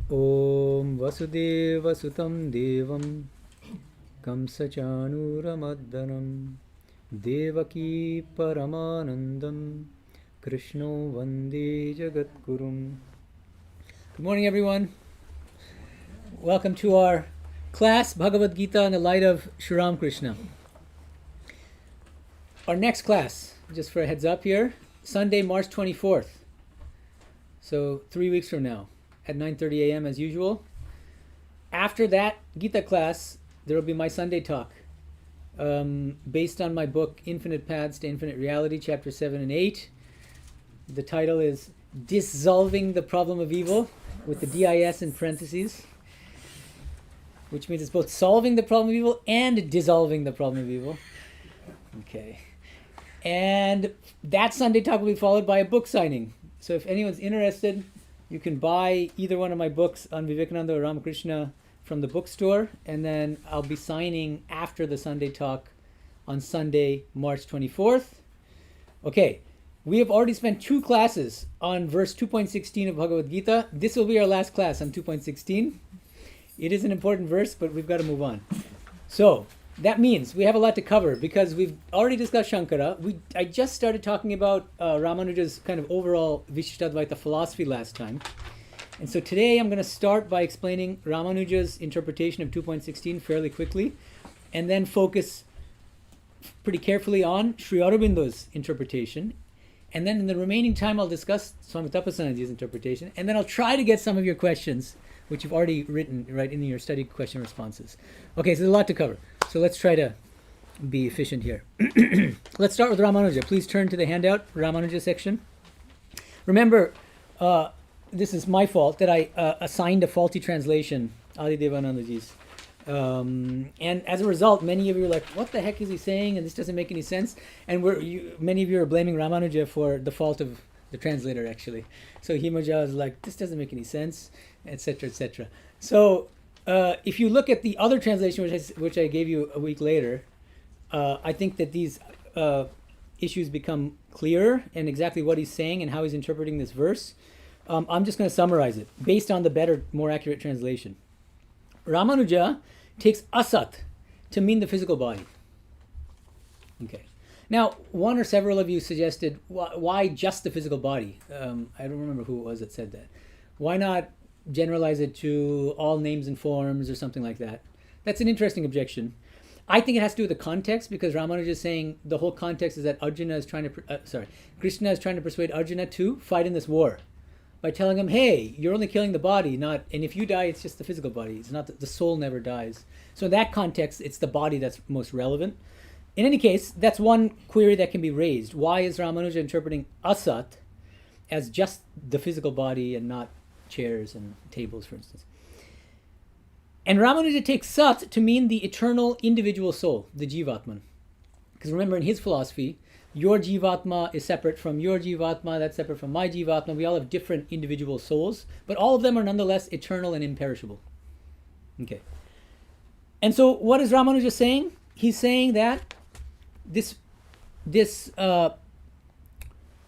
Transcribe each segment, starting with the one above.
Om Vasudeva Sutam Devam Kamsachanuramaddanam Devaki Paramanandam Krishno Vande Jagatgurum. Good morning, everyone. Welcome to our class, Bhagavad Gita in the light of Shri Ramakrishna. Our next class, just for a heads up here, Sunday, March 24th. So 3 weeks from now at 9:30 a.m. as usual. After that Gita class, there will be my Sunday talk based on my book, Infinite Paths to Infinite Reality, Chapter 7 and 8. The title is Dissolving the Problem of Evil, with the DIS in parentheses, which means it's both solving the problem of evil and dissolving the problem of evil. Okay. And that Sunday talk will be followed by a book signing. So if anyone's interested, you can buy either one of my books on Vivekananda or Ramakrishna from the bookstore, and then I'll be signing after the Sunday talk on Sunday, March 24th. Okay, we have already spent 2 classes on verse 2.16 of Bhagavad Gita. This will be our last class on 2.16. It is an important verse, but we've got to move on. So that means we have a lot to cover because we've already discussed Śaṅkara. I just started talking about Ramanuja's kind of overall Vishishtadvaita philosophy last time. And so today I'm going to start by explaining Ramanuja's interpretation of 2.16 fairly quickly, and then focus pretty carefully on Shri Aurobindo's interpretation. And then in the remaining time I'll discuss Swami Tapasyanandaji's interpretation, and then I'll try to get some of your questions, which you've already written right in your study question responses. Okay, so there's a lot to cover. So let's try to be efficient here. Let's start with Ramanuja. Please turn to the handout, Ramanuja section. Remember, this is my fault that I assigned a faulty translation, Adi Devanandaji's. And as a result, many of you are like, what the heck is he saying? And this doesn't make any sense. And many of you are blaming Ramanuja for the fault of the translator, actually. So Himaja is like, this doesn't make any sense, etc., etc. So if you look at the other translation, which I gave you a week later, I think that these issues become clearer and exactly what he's saying and how he's interpreting this verse. I'm just going to summarize it based on the better, more accurate translation. Ramanuja takes asat to mean the physical body. Okay. Now, one or several of you suggested, why just the physical body? I don't remember who it was that said that. Why not generalize it to all names and forms or something like that? That's an interesting objection. I think it has to do with the context, because Ramanuja is saying the whole context is that Krishna is trying to persuade Arjuna to fight in this war by telling him, hey, you're only killing the body, and if you die, it's just the physical body. It's not the soul never dies. So in that context, it's the body that's most relevant. In any case, that's one query that can be raised. Why is Ramanuja interpreting asat as just the physical body and not chairs and tables, for instance? And Ramanuja takes sat to mean the eternal individual soul, the Jivatman. Because remember, in his philosophy, your Jivatma is separate from your Jivatma, that's separate from my Jivatma. We all have different individual souls, but all of them are nonetheless eternal and imperishable. Okay. And so what is Ramanuja saying? He's saying that this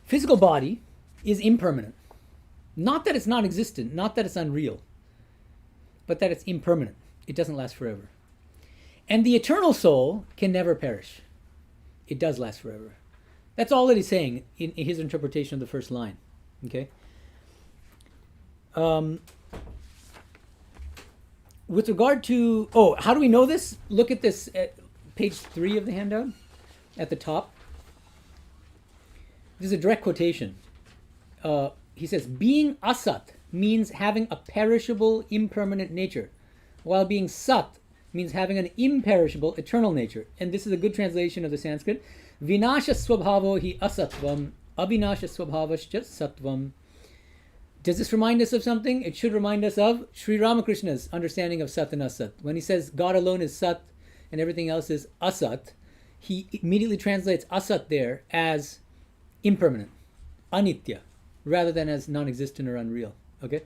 physical body is impermanent. Not that it's non-existent, not that it's unreal, but that it's impermanent. It doesn't last forever. And the eternal soul can never perish. It does last forever. That's all that he's saying in his interpretation of the first line. Okay? With regard to... how do we know this? Look at this at page 3 of the handout at the top. This is a direct quotation. He says, being asat means having a perishable, impermanent nature, while being sat means having an imperishable, eternal nature. And this is a good translation of the Sanskrit. Vinasha swabhavo hi asatvam, avinasha swabhavascha satvam. Does this remind us of something? It should remind us of Sri Ramakrishna's understanding of sat and asat. When he says God alone is sat and everything else is asat, he immediately translates asat there as impermanent, anitya, rather than as non-existent or unreal. Okay?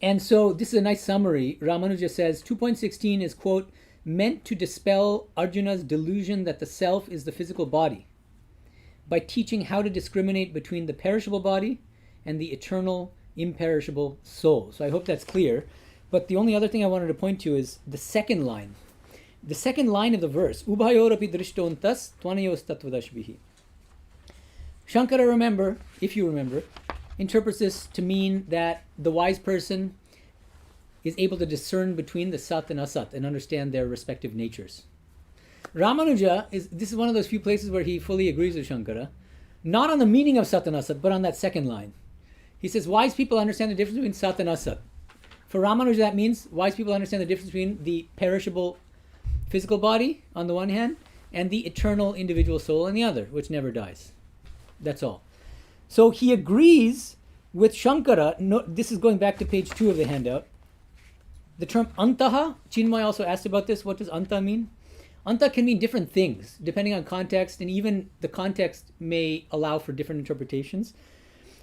And so this is a nice summary. Ramanuja says 2.16 is, quote, meant to dispel Arjuna's delusion that the self is the physical body by teaching how to discriminate between the perishable body and the eternal, imperishable soul. So I hope that's clear. But the only other thing I wanted to point to is the second line. The second line of the verse, Ubhayorapi drishtontas tvanayos tattvadashvihi. Śaṅkara, remember, if you remember, interprets this to mean that the wise person is able to discern between the sat and asat and understand their respective natures. Rāmānuja, this is one of those few places where he fully agrees with Śaṅkara, not on the meaning of sat and asat, but on that second line. He says, wise people understand the difference between sat and asat. For Rāmānuja, that means wise people understand the difference between the perishable physical body on the one hand and the eternal individual soul on the other, which never dies. That's all. So he agrees with Śaṅkara. No, this is going back to page 2 of the handout. The term antaha, Chinmay also asked about this. What does anta mean? Anta can mean different things depending on context, and even the context may allow for different interpretations.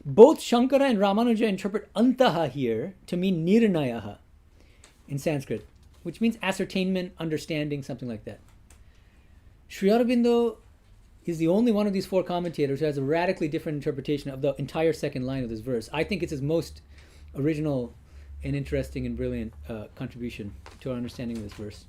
Both Śaṅkara and Rāmānuja interpret antaha here to mean nirnayaha in Sanskrit, which means ascertainment, understanding, something like that. Shri Aurobindo is the only one of these four commentators who has a radically different interpretation of the entire second line of this verse. I think it's his most original and interesting and brilliant contribution to our understanding of this verse.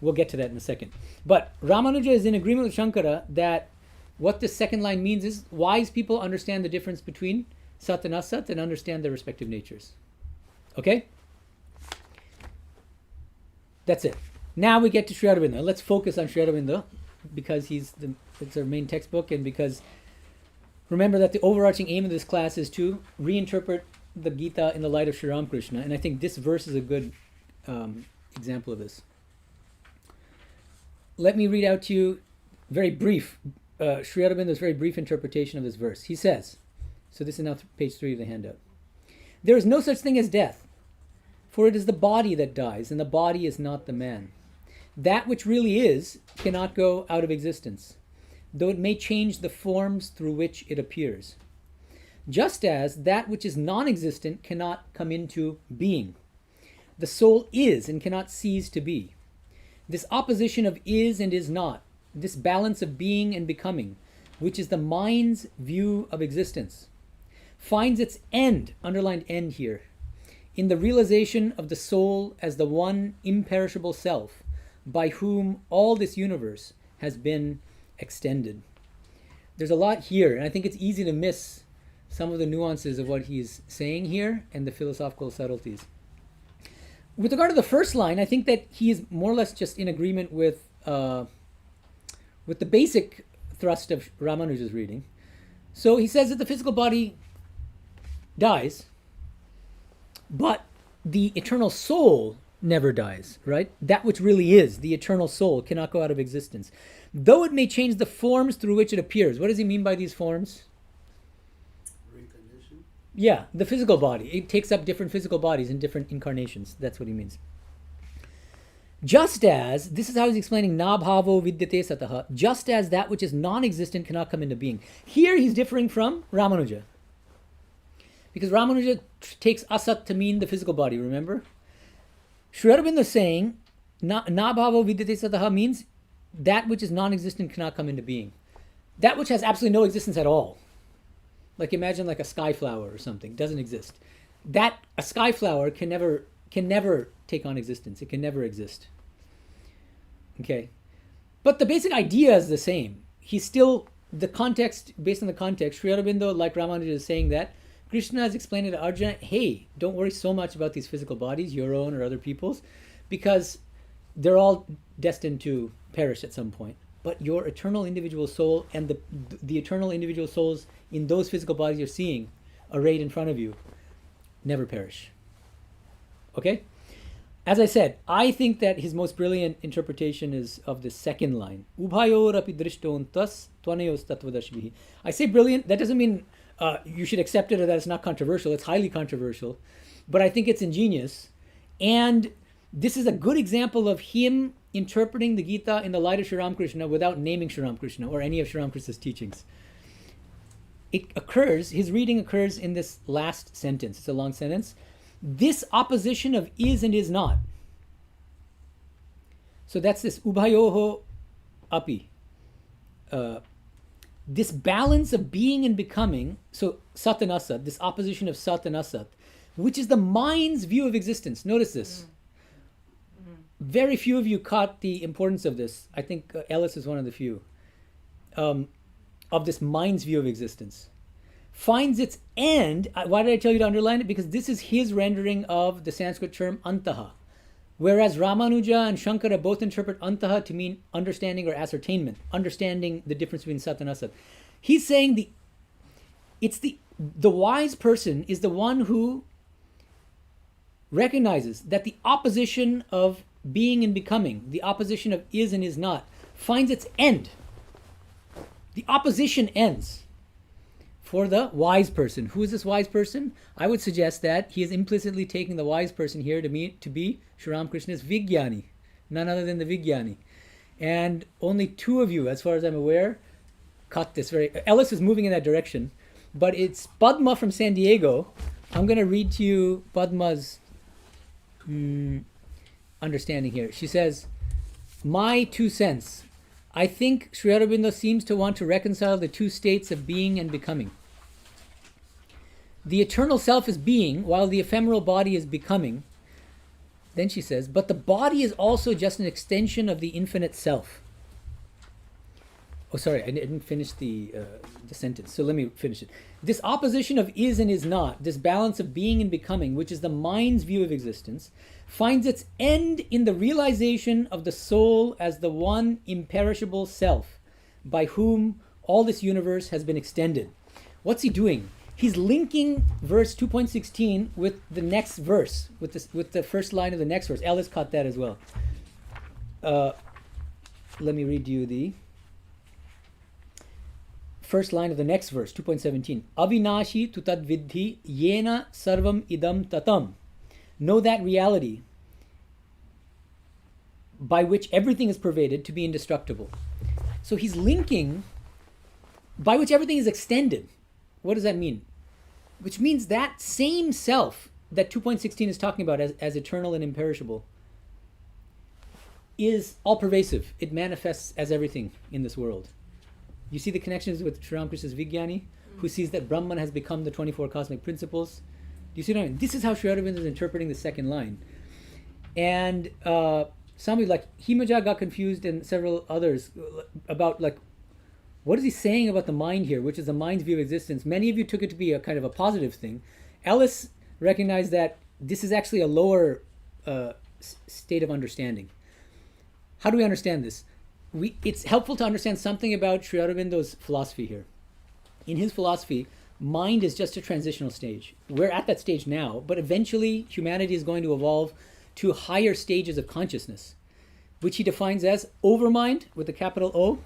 We'll get to that in a second. But Rāmānuja is in agreement with Śaṅkara that what this second line means is wise people understand the difference between sat and asat and understand their respective natures. Okay? That's it. Now we get to Shri Aurobindo. Let's focus on Shri Aurobindo because it's our main textbook, and because remember that the overarching aim of this class is to reinterpret the Gita in the light of Sri Ramakrishna, and I think this verse is a good example of this. Let me read out to you very brief, Shri Aurobindo's very brief interpretation of this verse. He says, so this is now page 3 of the handout. There is no such thing as death, for it is the body that dies, and the body is not the man. That which really is cannot go out of existence, though it may change the forms through which it appears. Just as that which is non-existent cannot come into being. The soul is and cannot cease to be. This opposition of is and is not, this balance of being and becoming, which is the mind's view of existence, finds its end, underlined end here, in the realization of the soul as the one imperishable self by whom all this universe has been extended. There's a lot here, and I think it's easy to miss some of the nuances of what he's saying here and the philosophical subtleties. With regard to the first line, I think that he is more or less just in agreement with the basic thrust of Ramanuja's reading. So he says that the physical body dies, but the eternal soul never dies, right? That which really is, the eternal soul, cannot go out of existence. Though it may change the forms through which it appears. What does he mean by these forms? Reincarnation? Yeah, the physical body. It takes up different physical bodies in different incarnations. That's what he means. Just as, this is how he's explaining nabhavo vidyate sataha, just as that which is non-existent cannot come into being. Here he's differing from Ramanuja. Because Ramanuja takes asat to mean the physical body, remember? Shri Aurobindo is saying, nabhavo vidyate sataha means that which is non-existent cannot come into being. That which has absolutely no existence at all. Like imagine like a sky flower or something, doesn't exist. A sky flower can never take on existence. It can never exist. Okay. But the basic idea is the same. He's still, based on the context, Shri Aurobindo, like Ramanuja, is saying that Krishna has explained to Arjuna, hey, don't worry so much about these physical bodies, your own or other people's, because they're all destined to perish at some point. But your eternal individual soul and the eternal individual souls in those physical bodies you're seeing arrayed in front of you never perish. Okay? As I said, I think that his most brilliant interpretation is of the second line. Ubhayor api drishtontas tvanayos tattvadashvihi. I say brilliant, that doesn't mean you should accept it or that it's not controversial. It's highly controversial. But I think it's ingenious. And this is a good example of him interpreting the Gita in the light of Sri Ramakrishna without naming Sri Ramakrishna or any of Sri Ramakrishna's teachings. His reading occurs in this last sentence. It's a long sentence. This opposition of is and is not. So that's this ubhayoho api. this balance of being and becoming, so Sat and Asat, this opposition of Sat and Asat, which is the mind's view of existence. Notice this. Very few of you caught the importance of this. I think Ellis is one of the few. Of this mind's view of existence. Finds its end. Why did I tell you to underline it? Because this is his rendering of the Sanskrit term antaha. Whereas Rāmānuja and Śaṅkara both interpret antaha to mean understanding or ascertainment, understanding the difference between Sat and Asat. He's saying the wise person is the one who recognizes that the opposition of being and becoming, the opposition of is and is not, finds its end. The opposition ends for the wise person. Who is this wise person? I would suggest that he is implicitly taking the wise person here to be Shri Ramakrishna's Vijnani, none other than the Vijnani. And only two of you, as far as I'm aware, caught this Ellis is moving in that direction, but it's Padma from San Diego. I'm going to read to you Padma's understanding here. She says, my 2 cents. I think Shri Aurobindo seems to want to reconcile the two states of being and becoming. The eternal self is being, while the ephemeral body is becoming. Then she says, but the body is also just an extension of the infinite self. Oh, sorry, I didn't finish the sentence, so let me finish it. This opposition of is and is not, this balance of being and becoming, which is the mind's view of existence, finds its end in the realization of the soul as the one imperishable self by whom all this universe has been extended. What's he doing? He's linking verse 2.16 with the next verse, with the first line of the next verse. Ellis caught that as well. Let me read you the first line of the next verse, 2.17. Avinashi tu tad vidhi yena sarvam idam tatam. Know that reality by which everything is pervaded to be indestructible. So he's linking by which everything is extended. What does that mean? Which means that same self that 2.16 is talking about as eternal and imperishable is all-pervasive. It manifests as everything in this world. You see the connections with Sri Ramakrishna's Vijnani, who sees that Brahman has become the 24 cosmic principles. Do you see what I mean? This is how Sri Aurobindo is interpreting the second line. And somebody like Himaja got confused and several others about what is he saying about the mind here, which is the mind's view of existence. Many of you took it to be a kind of a positive thing. Ellis recognized that this is actually a lower state of understanding. How do we understand this? It's helpful to understand something about Sri Aurobindo's philosophy here. In his philosophy, mind is just a transitional stage. We're at that stage now, but eventually humanity is going to evolve to higher stages of consciousness, which he defines as overmind with a capital O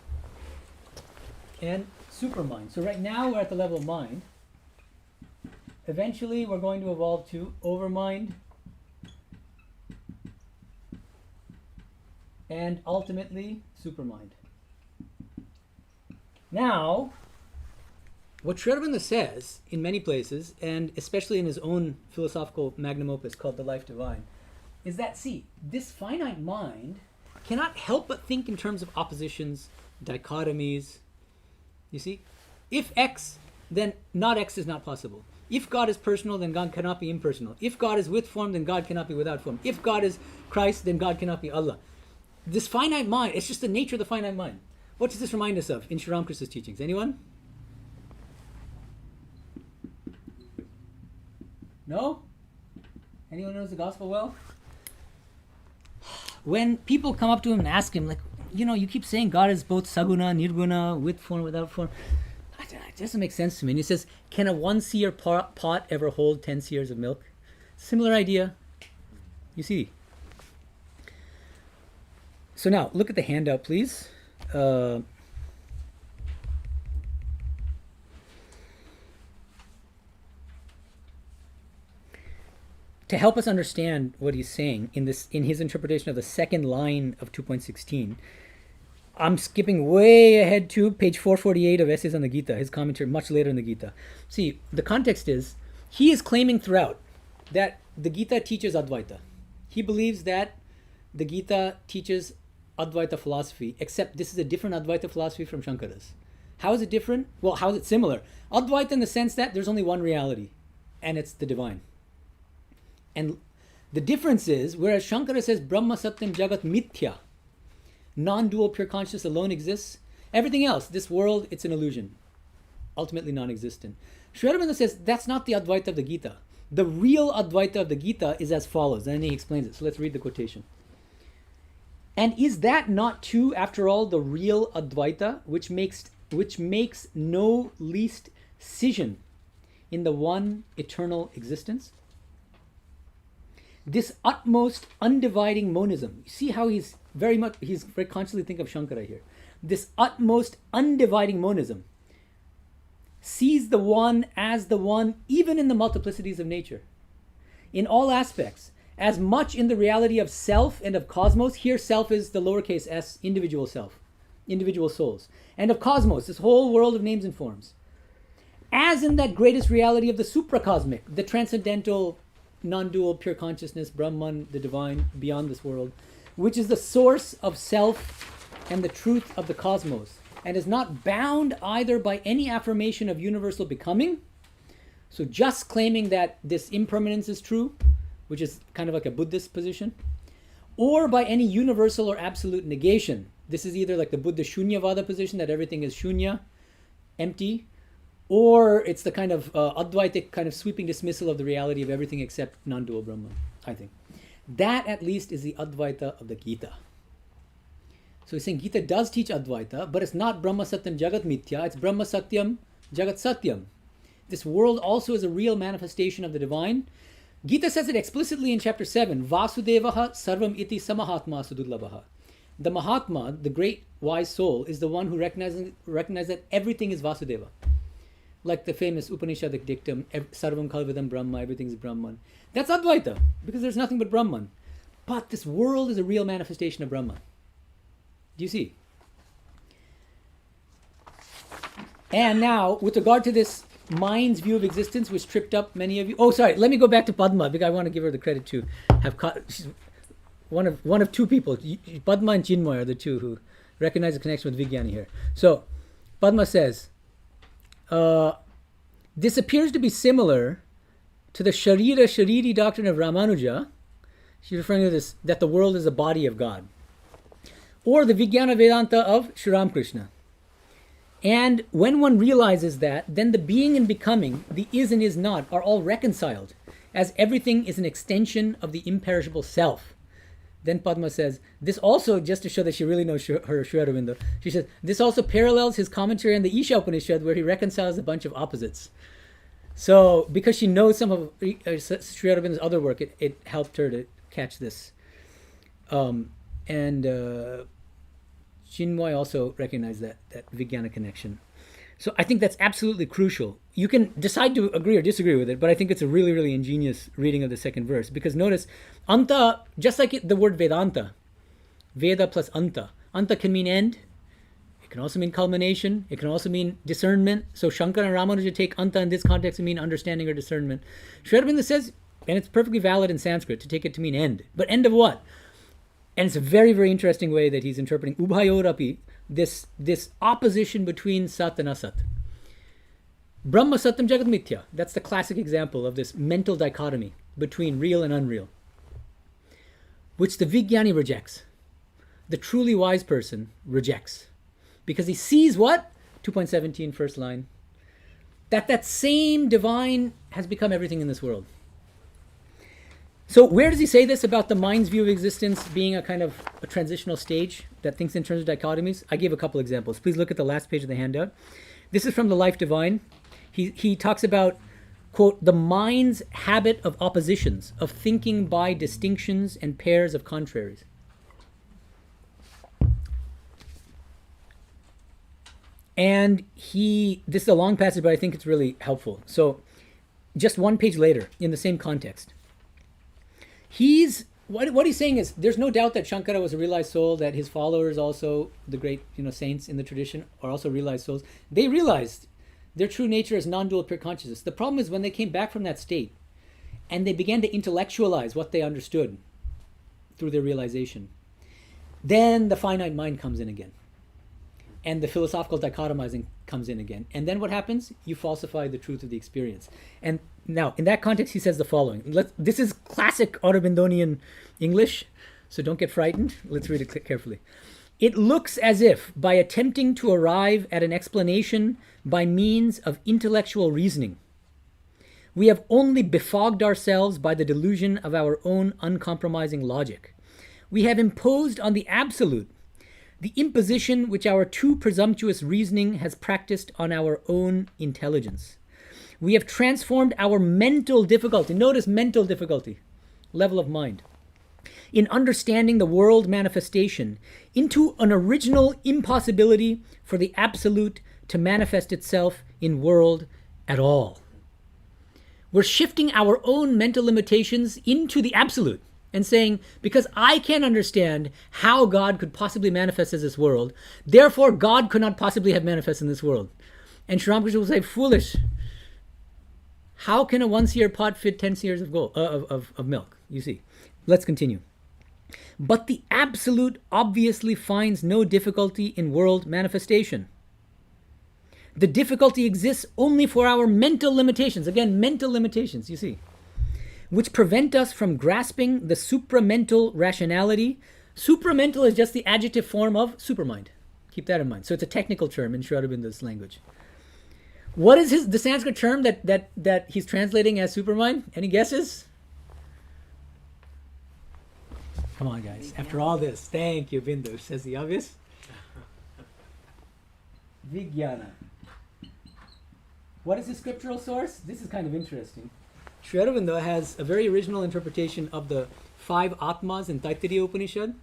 and supermind. So right now we're at the level of mind. Eventually we're going to evolve to overmind and ultimately supermind. Now, what Sri Aurobindo says in many places, and especially in his own philosophical magnum opus called The Life Divine, is that, this finite mind cannot help but think in terms of oppositions, dichotomies. You see? If X, then not X is not possible. If God is personal, then God cannot be impersonal. If God is with form, then God cannot be without form. If God is Christ, then God cannot be Allah. This finite mind, it's just the nature of the finite mind. What does this remind us of in Sri Ramakrishna's teachings? Anyone? No? Anyone knows the gospel well? When people come up to him and ask him, you keep saying God is both saguna, nirguna, with form, without form. It doesn't make sense to me. And he says, can a 1-seer pot ever hold 10 seers of milk? Similar idea. You see. So now, look at the handout, please. To help us understand what he's saying in his interpretation of the second line of 2.16, I'm skipping way ahead to page 448 of Essays on the Gita, his commentary much later in the Gita. See, the context is, he is claiming throughout that the Gita teaches Advaita. He believes that the Gita teaches Advaita philosophy, except this is a different Advaita philosophy from Śaṅkara's. How is it different? Well, how is it similar? Advaita in the sense that there's only one reality, and it's the divine. And the difference is, whereas Śaṅkara says Brahma Satyam Jagat Mithya, non-dual pure consciousness alone exists, everything else, this world, it's an illusion, ultimately non-existent. Shri Aurobindo says that's not the Advaita of the Gita. The real Advaita of the Gita is as follows, and then he explains it. So let's read the quotation. And is that not too, after all, the real Advaita, which makes no least scission in the one eternal existence? This utmost undividing monism. You see how he's very consciously think of Śaṅkara here. This utmost undividing monism sees the one as the one, even in the multiplicities of nature, in all aspects. As much in the reality of self and of cosmos. Here self is the lowercase s, individual self, individual souls. And of cosmos, this whole world of names and forms. As in that greatest reality of the supracosmic, the transcendental, non-dual, pure consciousness, Brahman, the divine, beyond this world, which is the source of self and the truth of the cosmos, and is not bound either by any affirmation of universal becoming, so just claiming that this impermanence is true, which is kind of like a Buddhist position, or by any universal or absolute negation. This is either like the Buddha Shunyavada position, that everything is shunya, empty, or it's the kind of Advaitic kind of sweeping dismissal of the reality of everything except non-dual Brahman, I think. That at least is the Advaita of the Gita. So he's saying Gita does teach Advaita, but it's not Brahma Satyam Jagat Mithya, it's Brahma Satyam Jagat Satyam. This world also is a real manifestation of the divine. Gita says it explicitly in chapter 7, Vasudevaha sarvam iti samahatma sudurlabhaha. The Mahatma, the great wise soul, is the one who recognizes that everything is Vasudeva. Like the famous Upanishadic dictum, sarvam kalvidam Brahma, everything is Brahman. That's Advaita, because there's nothing but Brahman. But this world is a real manifestation of Brahman. Do you see? And now, with regard to this mind's view of existence, which tripped up many of you. Oh, sorry. Let me go back to Padma, because I want to give her the credit to have caught. She's one of two people. Padma and Chinmoy are the two who recognize the connection with Vijnani here. So, Padma says, this appears to be similar to the Shariri doctrine of Ramanuja. She's referring to this, that the world is a body of God. Or the Vijnana Vedanta of Shri Ramakrishna. And when one realizes that, then the being and becoming, the is and is not, are all reconciled, as everything is an extension of the imperishable self. Then Padma says, this also, just to show that she really knows her Shri Aurobindo, she says, this also parallels his commentary on the Isha Upanishad, where he reconciles a bunch of opposites. So, because she knows some of Shri Aurobindo's other work, it helped her to catch this. Chinmoy also recognized that Vijnana connection. So I think that's absolutely crucial. You can decide to agree or disagree with it, but I think it's a really, really ingenious reading of the second verse. Because notice, Anta, just like the word Vedanta, Veda plus Anta. Anta can mean end. It can also mean culmination. It can also mean discernment. So Śaṅkara and Rāmānuja take Anta in this context to mean understanding or discernment. Shri Aurobindo says, and it's perfectly valid in Sanskrit, to take it to mean end. But end of what? And it's a very, very interesting way that he's interpreting Ubhayorapi, this opposition between Sat and Asat. Brahma Satyam Jagat Mithya. That's the classic example of this mental dichotomy between real and unreal, which the Vijnani rejects. The truly wise person rejects. Because he sees what? 2.17, first line. That same divine has become everything in this world. So where does he say this about the mind's view of existence being a kind of a transitional stage that thinks in terms of dichotomies? I gave a couple examples. Please look at the last page of the handout. This is from the Life Divine. He talks about, quote, the mind's habit of oppositions, of thinking by distinctions and pairs of contraries. And this is a long passage, but I think it's really helpful. So just one page later, in the same context, what he's saying is there's no doubt that Śaṅkara was a realized soul, that his followers also, the great saints in the tradition, are also realized souls. They realized their true nature as non-dual pure consciousness. The problem is when they came back from that state and they began to intellectualize what they understood through their realization, then the finite mind comes in again. and the philosophical dichotomizing comes in again. And then what happens? You falsify the truth of the experience. And now, in that context, he says the following. This is classic Aurobindonian English, so don't get frightened. Let's read it carefully. It looks as if, by attempting to arrive at an explanation by means of intellectual reasoning, we have only befogged ourselves by the delusion of our own uncompromising logic. We have imposed on the absolute the imposition which our too presumptuous reasoning has practiced on our own intelligence. We have transformed our mental difficulty, notice mental difficulty, level of mind, in understanding the world manifestation into an original impossibility for the absolute to manifest itself in world at all. We're shifting our own mental limitations into the absolute and saying, because I can't understand how God could possibly manifest as this world, therefore God could not possibly have manifested in this world. And Shri Ramakrishna will say, foolish. How can a 1 seer pot fit 10 seers of milk? You see. Let's continue. But the absolute obviously finds no difficulty in world manifestation. The difficulty exists only for our mental limitations. Again, mental limitations, you see, which prevent us from grasping the supramental rationality. Supramental is just the adjective form of supermind. Keep that in mind. So it's a technical term in Shri Aurobindo's language. What is the Sanskrit term that he's translating as supermind? Any guesses? Come on, guys. After all this, thank you, Bindu. Says the obvious. Vijnana. What is the scriptural source? This is kind of interesting. Shri Aurobindo has a very original interpretation of the 5 Atmas in Taittiriya Upanishad.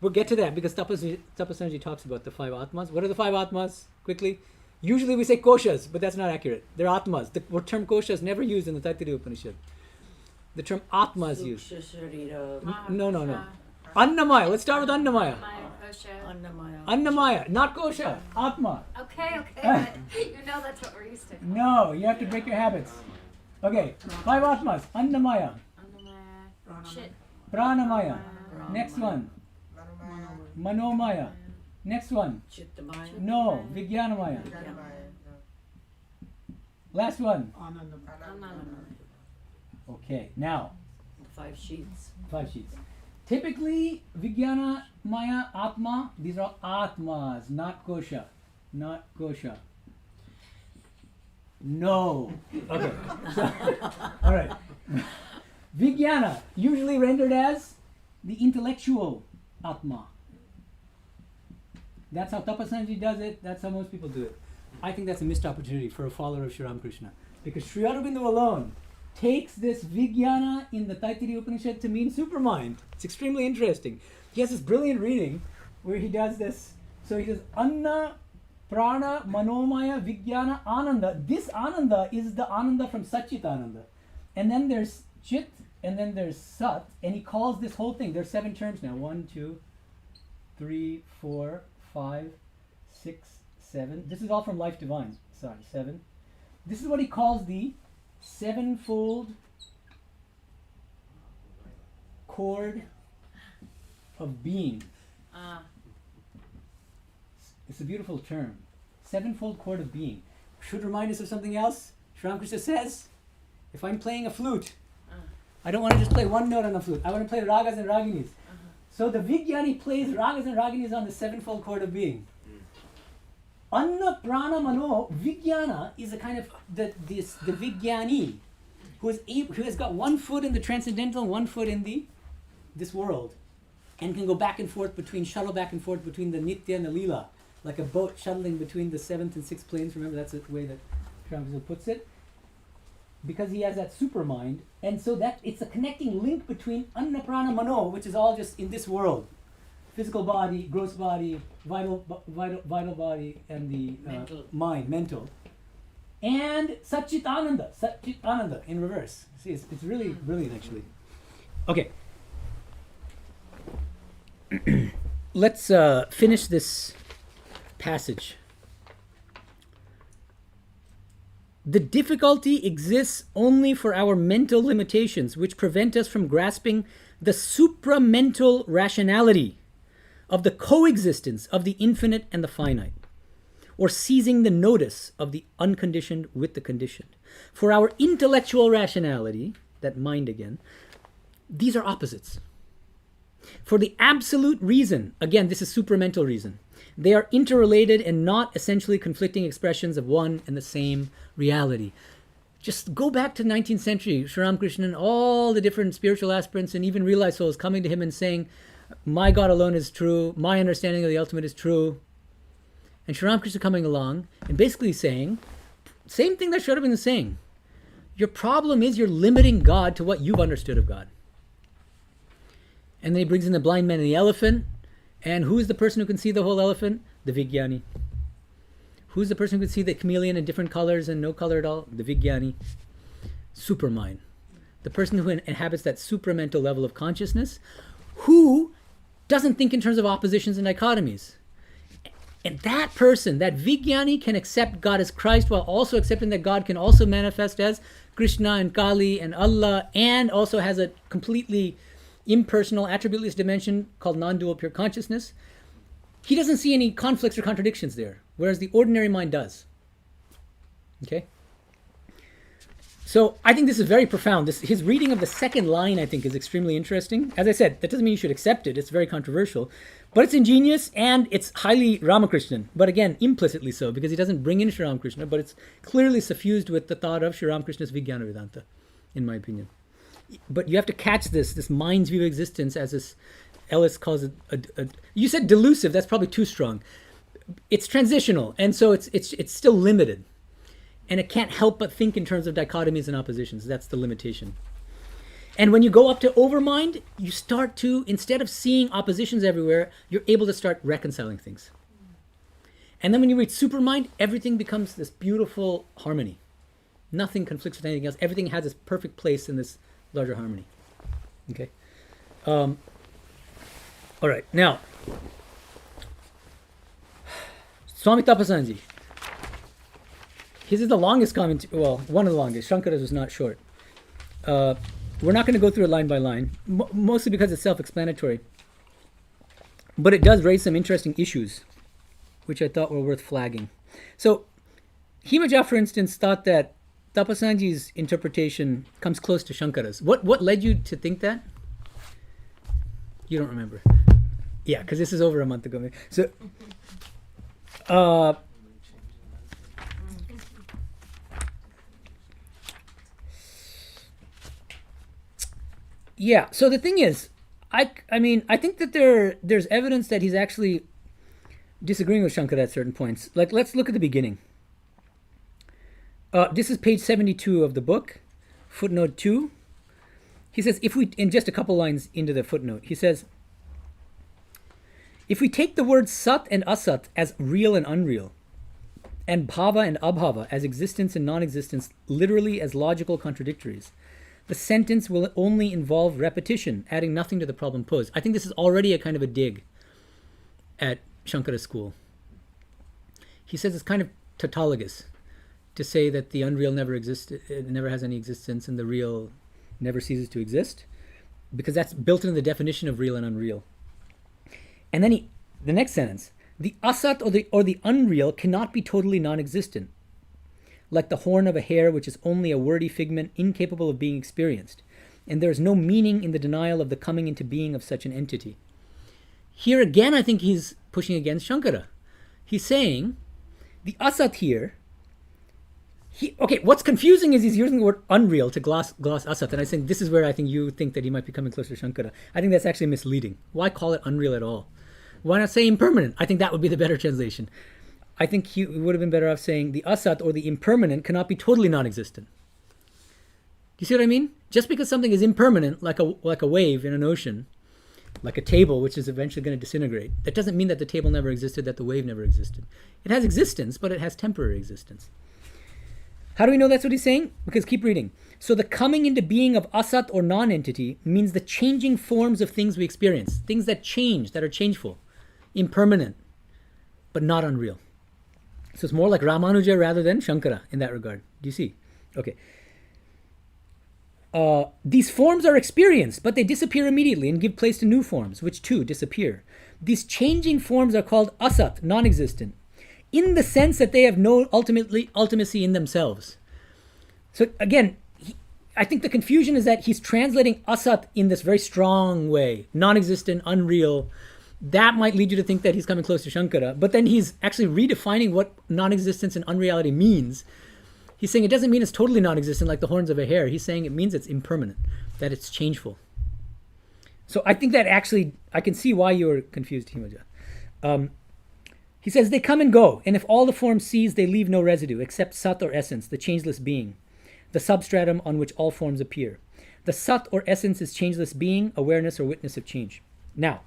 We'll get to that because Tapasviji talks about the 5 Atmas. What are the 5 Atmas? Quickly. Usually we say koshas, but that's not accurate. They're Atmas. The term kosha is never used in the Taittiriya Upanishad. The term Atma is used. No. Annamaya. Let's start with Annamaya. Annamaya, not kosha. Atma. Okay. You know that's what we're used to. No, you have to break your habits. Okay, 5 Atmas. Annamaya. Pranamaya. Next one. Manomaya. Next one. No, Vijnanamaya. Last one. Okay, now. 5 sheaths. 5 sheaths. Typically, Vijnana, Maya, Atma, these are Atmas, not kosha. Not kosha. No. Okay. So, all right. Vijnana, usually rendered as the intellectual Atma. That's how Tapasviji does it. That's how most people do it. I think that's a missed opportunity for a follower of Shri Ramakrishna. Because Shri Aurobindo alone takes this Vijnana in the Taittiriya Upanishad to mean supermind. It's extremely interesting. He has this brilliant reading where he does this. So he says, Anna, Prana, Manomaya, Vijnana, Ananda. This Ananda is the Ananda from Satchit Ananda. And then there's Chit, and then there's Sat, and he calls this whole thing. There's 7 terms now. 1, 2, 3, 4, 5, 6, 7. This is all from Life Divine. Sorry, 7. This is what he calls the sevenfold chord of being. It's a beautiful term. Sevenfold chord of being. Should remind us of something else. Shri Ramakrishna says, if I'm playing a flute, I don't want to just play one note on the flute. I want to play ragas and raginis. So the Vijnani plays ragas and raginis on the sevenfold chord of being. Anna Prana Mano Vijnana is a kind of the Vijnani who has got one foot in the transcendental, one foot in this world, and can go back and forth shuttle back and forth between the Nitya and the Lila, like a boat shuttling between the 7th and 6th planes. Remember, that's the way that Ramakrishna puts it. Because he has that supermind, and so that it's a connecting link between Anna Prana Mano, which is all just in this world. Physical body, gross body, vital body, and the mind, mental. And Satchit Ananda in reverse. See, it's really brilliant, actually. Okay. Let's finish this passage. The difficulty exists only for our mental limitations, which prevent us from grasping the supramental rationality of the coexistence of the infinite and the finite, or seizing the notice of the unconditioned with the conditioned. For our intellectual rationality, that mind again, these are opposites. For the absolute reason, again, this is supramental reason, they are interrelated and not essentially conflicting expressions of one and the same reality. Just go back to the 19th century, Shri Ramakrishna and all the different spiritual aspirants and even realized souls coming to him and saying, my God alone is true, my understanding of the ultimate is true. And Shri Ramakrishna coming along and basically saying, same thing that Shri Aurobindo is saying. Your problem is you're limiting God to what you've understood of God. And then he brings in the blind man and the elephant. And who is the person who can see the whole elephant? The Vijnani. Who's the person who can see the chameleon in different colors and no color at all? The Vijnani. Supermind. The person who inhabits that supramental level of consciousness, who doesn't think in terms of oppositions and dichotomies. And that person, that Vijnani, can accept God as Christ while also accepting that God can also manifest as Krishna and Kali and Allah, and also has a completely impersonal, attributeless dimension called non-dual pure consciousness. He doesn't see any conflicts or contradictions there, whereas the ordinary mind does. Okay? So I think this is very profound. His reading of the second line, I think, is extremely interesting. As I said, that doesn't mean you should accept it. It's very controversial. But it's ingenious and it's highly Ramakrishnan. But again, implicitly so, because he doesn't bring in Shri Ramakrishna, but it's clearly suffused with the thought of Shri Ramakrishna's Vijnana Vedanta, in my opinion. But you have to catch this mind's view of existence, as this Ellis calls it. You said delusive. That's probably too strong. It's transitional, and so it's still limited, and it can't help but think in terms of dichotomies and oppositions. That's the limitation. And when you go up to overmind, you start to, instead of seeing oppositions everywhere, you're able to start reconciling things. And then when you reach supermind, everything becomes this beautiful harmony. Nothing conflicts with anything else. Everything has its perfect place in this larger harmony. Okay. All right. Now, Swami Tapasyanandaji. His is the longest commentary. Well, one of the longest. Śaṅkara's was not short. We're not going to go through it line by line, mostly because it's self-explanatory. But it does raise some interesting issues, which I thought were worth flagging. So, Himaja, for instance, thought that Tapasyanandaji's interpretation comes close to Śaṅkara's. What led you to think that? You don't remember. Yeah, because this is over a month ago. So, yeah, so the thing is, I think that there's evidence that he's actually disagreeing with Śaṅkara at certain points. Like, let's look at the beginning. This is page 72 of the book, footnote 2. He says, in just a couple lines into the footnote, he says, if we take the words sat and asat as real and unreal, and bhava and abhava as existence and non-existence literally as logical contradictories, the sentence will only involve repetition, adding nothing to the problem posed. I think this is already a kind of a dig at Śaṅkara's school. He says it's kind of tautologous to say that the unreal never exists, it never has any existence, and the real never ceases to exist, because that's built into the definition of real and unreal. And then the next sentence, the asat or the unreal cannot be totally non-existent, like the horn of a hare, which is only a wordy figment incapable of being experienced, and there is no meaning in the denial of the coming into being of such an entity. Here again, I think he's pushing against Śaṅkara. He's saying the asat here. What's confusing is he's using the word unreal to gloss asat, and I think this is where I think you think that he might be coming closer to Śaṅkara. I think that's actually misleading. Why call it unreal at all? Why not say impermanent? I think that would be the better translation. I think he would have been better off saying the asat or the impermanent cannot be totally non-existent. Do you see what I mean? Just because something is impermanent, like a wave in an ocean, like a table which is eventually going to disintegrate, that doesn't mean that the table never existed, that the wave never existed. It has existence, but it has temporary existence. How do we know that's what he's saying? Because keep reading. So the coming into being of asat or non-entity means the changing forms of things we experience, things that change, that are changeful, impermanent, but not unreal. So it's more like Rāmānuja rather than Śaṅkara in that regard. Do you see? Okay. These forms are experienced, but they disappear immediately and give place to new forms, which too disappear. these changing forms are called asat, non-existent, in the sense that they have no ultimacy in themselves. So again, I think the confusion is that he's translating asat in this very strong way, non-existent, unreal. That might lead you to think that he's coming close to Śaṅkara, but then he's actually redefining what non-existence and unreality means. He's saying it doesn't mean it's totally non-existent like the horns of a hare. He's saying it means it's impermanent, that it's changeful. So I think that actually, I can see why you're confused, Himaja. He says, they come and go, and if all the forms cease, they leave no residue, except Sat or essence, the changeless being, the substratum on which all forms appear. The Sat or essence is changeless being, awareness or witness of change. Now,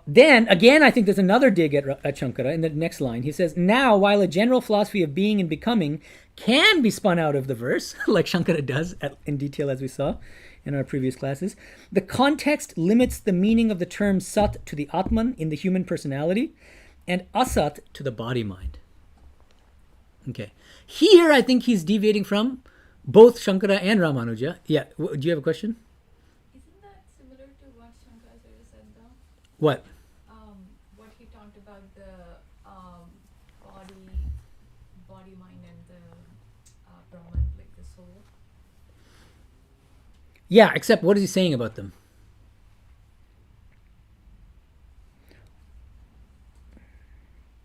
then, again, I think there's another dig at Śaṅkara in the next line. He says, now, while a general philosophy of being and becoming can be spun out of the verse, like Śaṅkara does in detail as we saw in our previous classes, the context limits the meaning of the term Sat to the Atman in the human personality and Asat to the body-mind. Okay. Here, I think he's deviating from both Śaṅkara and Rāmānuja. Yeah, do you have a question? Isn't that similar to what Śaṅkara said though? What? What he talked about the body, mind, and the Brahman, like the soul. Yeah, except what is he saying about them?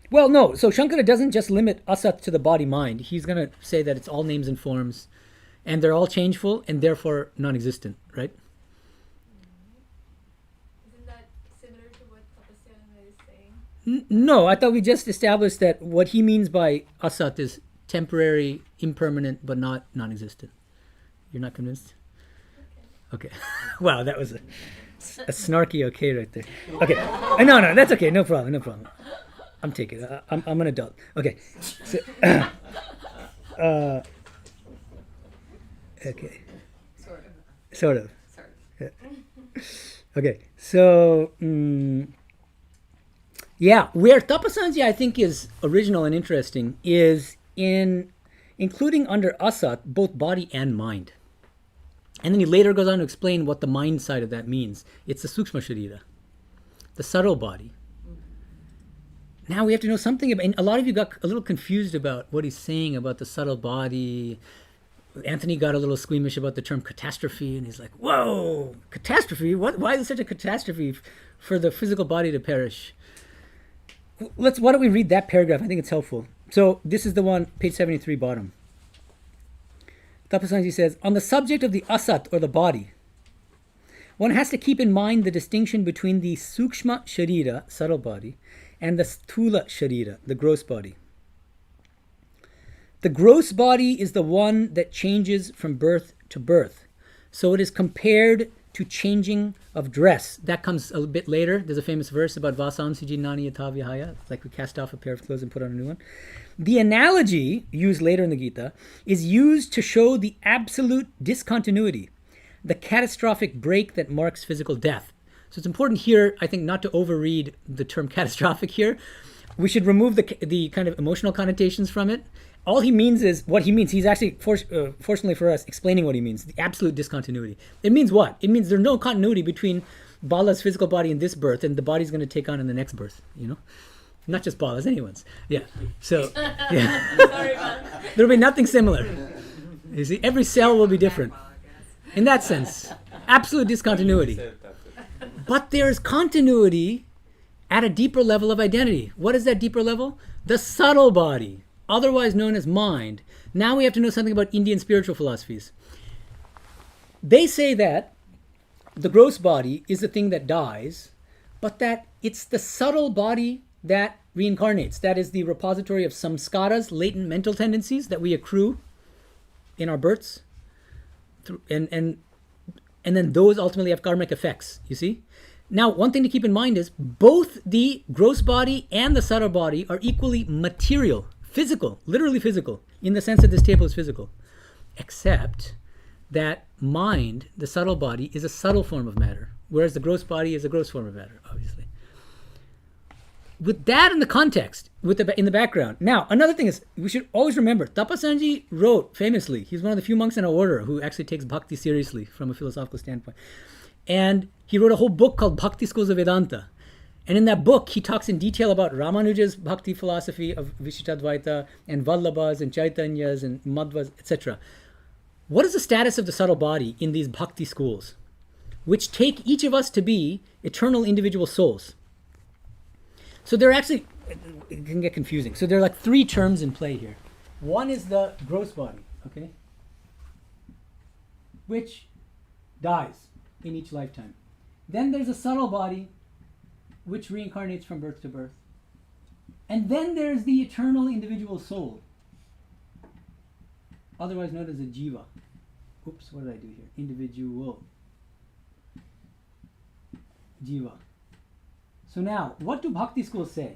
Well, no. So Śaṅkara doesn't just limit asat to the body-mind. He's going to say that it's all names and forms, and they're all changeful and therefore non-existent, right? Isn't that similar to what Tapasyanandaji is saying? No, I thought we just established that what he means by asat is temporary, impermanent, but not non-existent. You're not convinced? Okay. Wow, that was a snarky okay right there. Okay. No, that's okay. No problem. I'm taking it. I'm an adult. Okay. So, okay. Sort of. Yeah. Okay. So, yeah, where Tapasviji I think is original and interesting is in including under asat both body and mind. And then he later goes on to explain what the mind side of that means. It's the sukshma sharira, the subtle body. Now we have to know something about, and a lot of you got a little confused about what he's saying about the subtle body. Anthony got a little squeamish about the term catastrophe, and he's like, whoa, catastrophe? What? Why is it such a catastrophe for the physical body to perish? Why don't we read that paragraph? I think it's helpful. So this is the one, page 73, bottom. Tapasviji says, on the subject of the asat, or the body, one has to keep in mind the distinction between the sukshma sharira, subtle body, and the sthula sharira, the gross body. The gross body is the one that changes from birth to birth. So it is compared to changing of dress. That comes a bit later. There's a famous verse about vasamsi jinnani yatha vihaya, like we cast off a pair of clothes and put on a new one. The analogy, used later in the Gita, is used to show the absolute discontinuity, the catastrophic break that marks physical death. So it's important here, I think, not to overread the term catastrophic here. We should remove the kind of emotional connotations from it. All he means is what he means. He's actually, fortunately for us, explaining what he means, the absolute discontinuity. It means what? It means there's no continuity between Bala's physical body in this birth and the body's going to take on in the next birth, you know? Not just Bala's, anyone's. Yeah. So, yeah. Sorry, man. There'll be nothing similar. You see, every cell will be different. In that sense, absolute discontinuity. But there's continuity at a deeper level of identity. What is that deeper level? The subtle body, otherwise known as mind. Now we have to know something about Indian spiritual philosophies. They say that the gross body is the thing that dies, but that it's the subtle body that reincarnates. That is the repository of samskaras, latent mental tendencies that we accrue in our births. And then those ultimately have karmic effects, you see? Now, one thing to keep in mind is both the gross body and the subtle body are equally material, physical, literally physical, in the sense that this table is physical, except that mind, the subtle body, is a subtle form of matter, whereas the gross body is a gross form of matter, obviously. With that in the context, in the background. Now, another thing is, we should always remember, Tapasviji wrote famously, he's one of the few monks in our order who actually takes bhakti seriously from a philosophical standpoint. And he wrote a whole book called Bhakti Schools of Vedanta. And in that book, he talks in detail about Ramanuja's bhakti philosophy of Vishishtadvaita and Vallabhas and Chaitanyas and Madhvas, etc. What is the status of the subtle body in these bhakti schools, which take each of us to be eternal individual souls? So they're actually, it can get confusing. So there are like three terms in play here. One is the gross body, okay, which dies in each lifetime. Then there's a subtle body, which reincarnates from birth to birth. And then there's the eternal individual soul, otherwise known as a Jiva. Oops, what did I do here? Individual. Jiva. So now, what do bhakti schools say?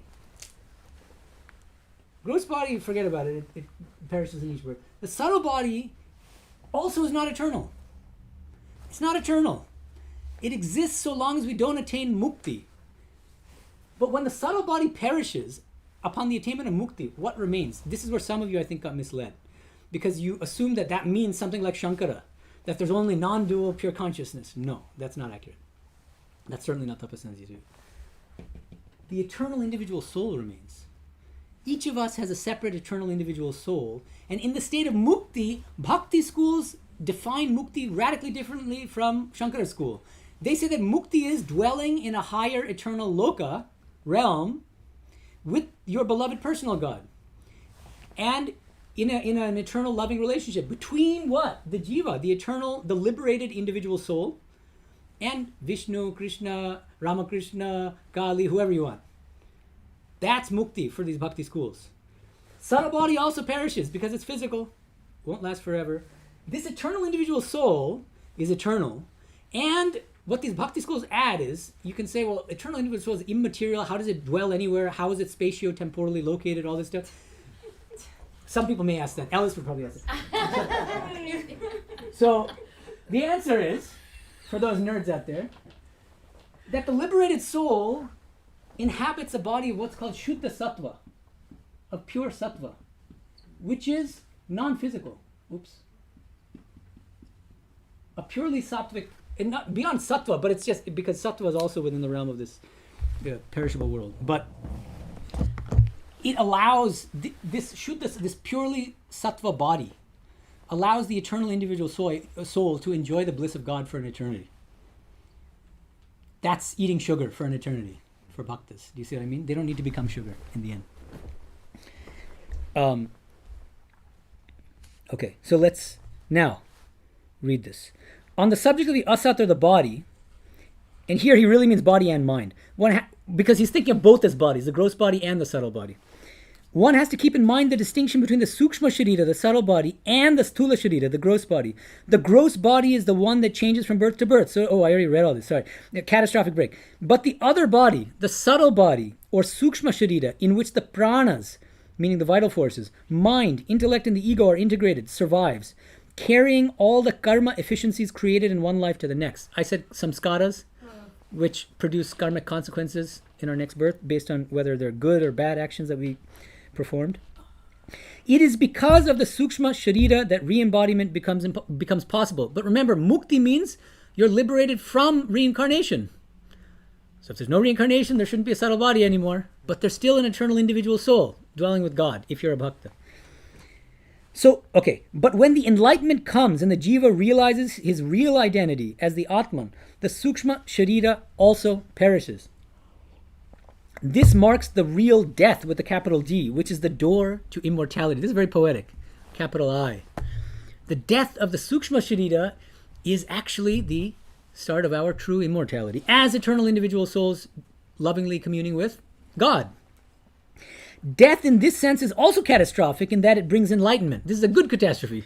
Gross body, forget about it. It perishes in each birth. The subtle body also is not eternal. It's not eternal. It exists so long as we don't attain mukti. But when the subtle body perishes upon the attainment of mukti, what remains? This is where some of you, I think, got misled. Because you assume that that means something like Śaṅkara, that there's only non-dual pure consciousness. No, that's not accurate. That's certainly not Tapasviji too. The eternal individual soul remains. Each of us has a separate eternal individual soul. And in the state of mukti, bhakti schools define mukti radically differently from Śaṅkara school. They say that mukti is dwelling in a higher eternal loka, realm, with your beloved personal God. And in an eternal loving relationship between what? The Jiva, the eternal, the liberated individual soul, and Vishnu, Krishna, Ramakrishna, Kali, whoever you want. That's mukti for these bhakti schools. Subtle body also perishes because it's physical, won't last forever. This eternal individual soul is eternal. And what these bhakti schools add is, you can say, well, eternal individual soul is immaterial. How does it dwell anywhere? How is it spatio-temporally located? All this stuff. Some people may ask that. Alice would probably ask that. So the answer is, for those nerds out there, that the liberated soul inhabits a body of what's called Shuddha Sattva, of pure Sattva, which is non-physical. Oops. A purely sattvic, and not beyond Sattva, but it's just because Sattva is also within the realm of this perishable world. But it allows this Shuddha, this purely Sattva body, allows the eternal individual soul to enjoy the bliss of God for an eternity. That's eating sugar for an eternity for bhaktas. Do you see what I mean? They don't need to become sugar in the end. Okay, so let's now read this. On the subject of the asat, or the body, and here he really means body and mind, because he's thinking of both as bodies, the gross body and the subtle body. One has to keep in mind the distinction between the sukshma sharira, the subtle body, and the sthula sharira, the gross body. The gross body is the one that changes from birth to birth. So, I already read all this, sorry. Catastrophic break. But the other body, the subtle body, or sukshma sharira, in which the pranas, meaning the vital forces, mind, intellect, and the ego are integrated, survives, carrying all the karma efficiencies created in one life to the next. I said samskaras, which produce karmic consequences in our next birth based on whether they're good or bad actions that we performed. It is because of the sukshma sharira that re-embodiment becomes possible. But remember, mukti means you're liberated from reincarnation. So if there's no reincarnation, there shouldn't be a subtle body anymore. But there's still an eternal individual soul dwelling with God, if you're a bhakta. So, okay, but when the enlightenment comes and the jiva realizes his real identity as the Atman, the sukshma sharira also perishes. This marks the real death with the capital D, which is the door to immortality. This is very poetic. Capital I. The death of the sukshma sharira is actually the start of our true immortality as eternal individual souls lovingly communing with God. Death in this sense is also catastrophic in that it brings enlightenment. This is a good catastrophe.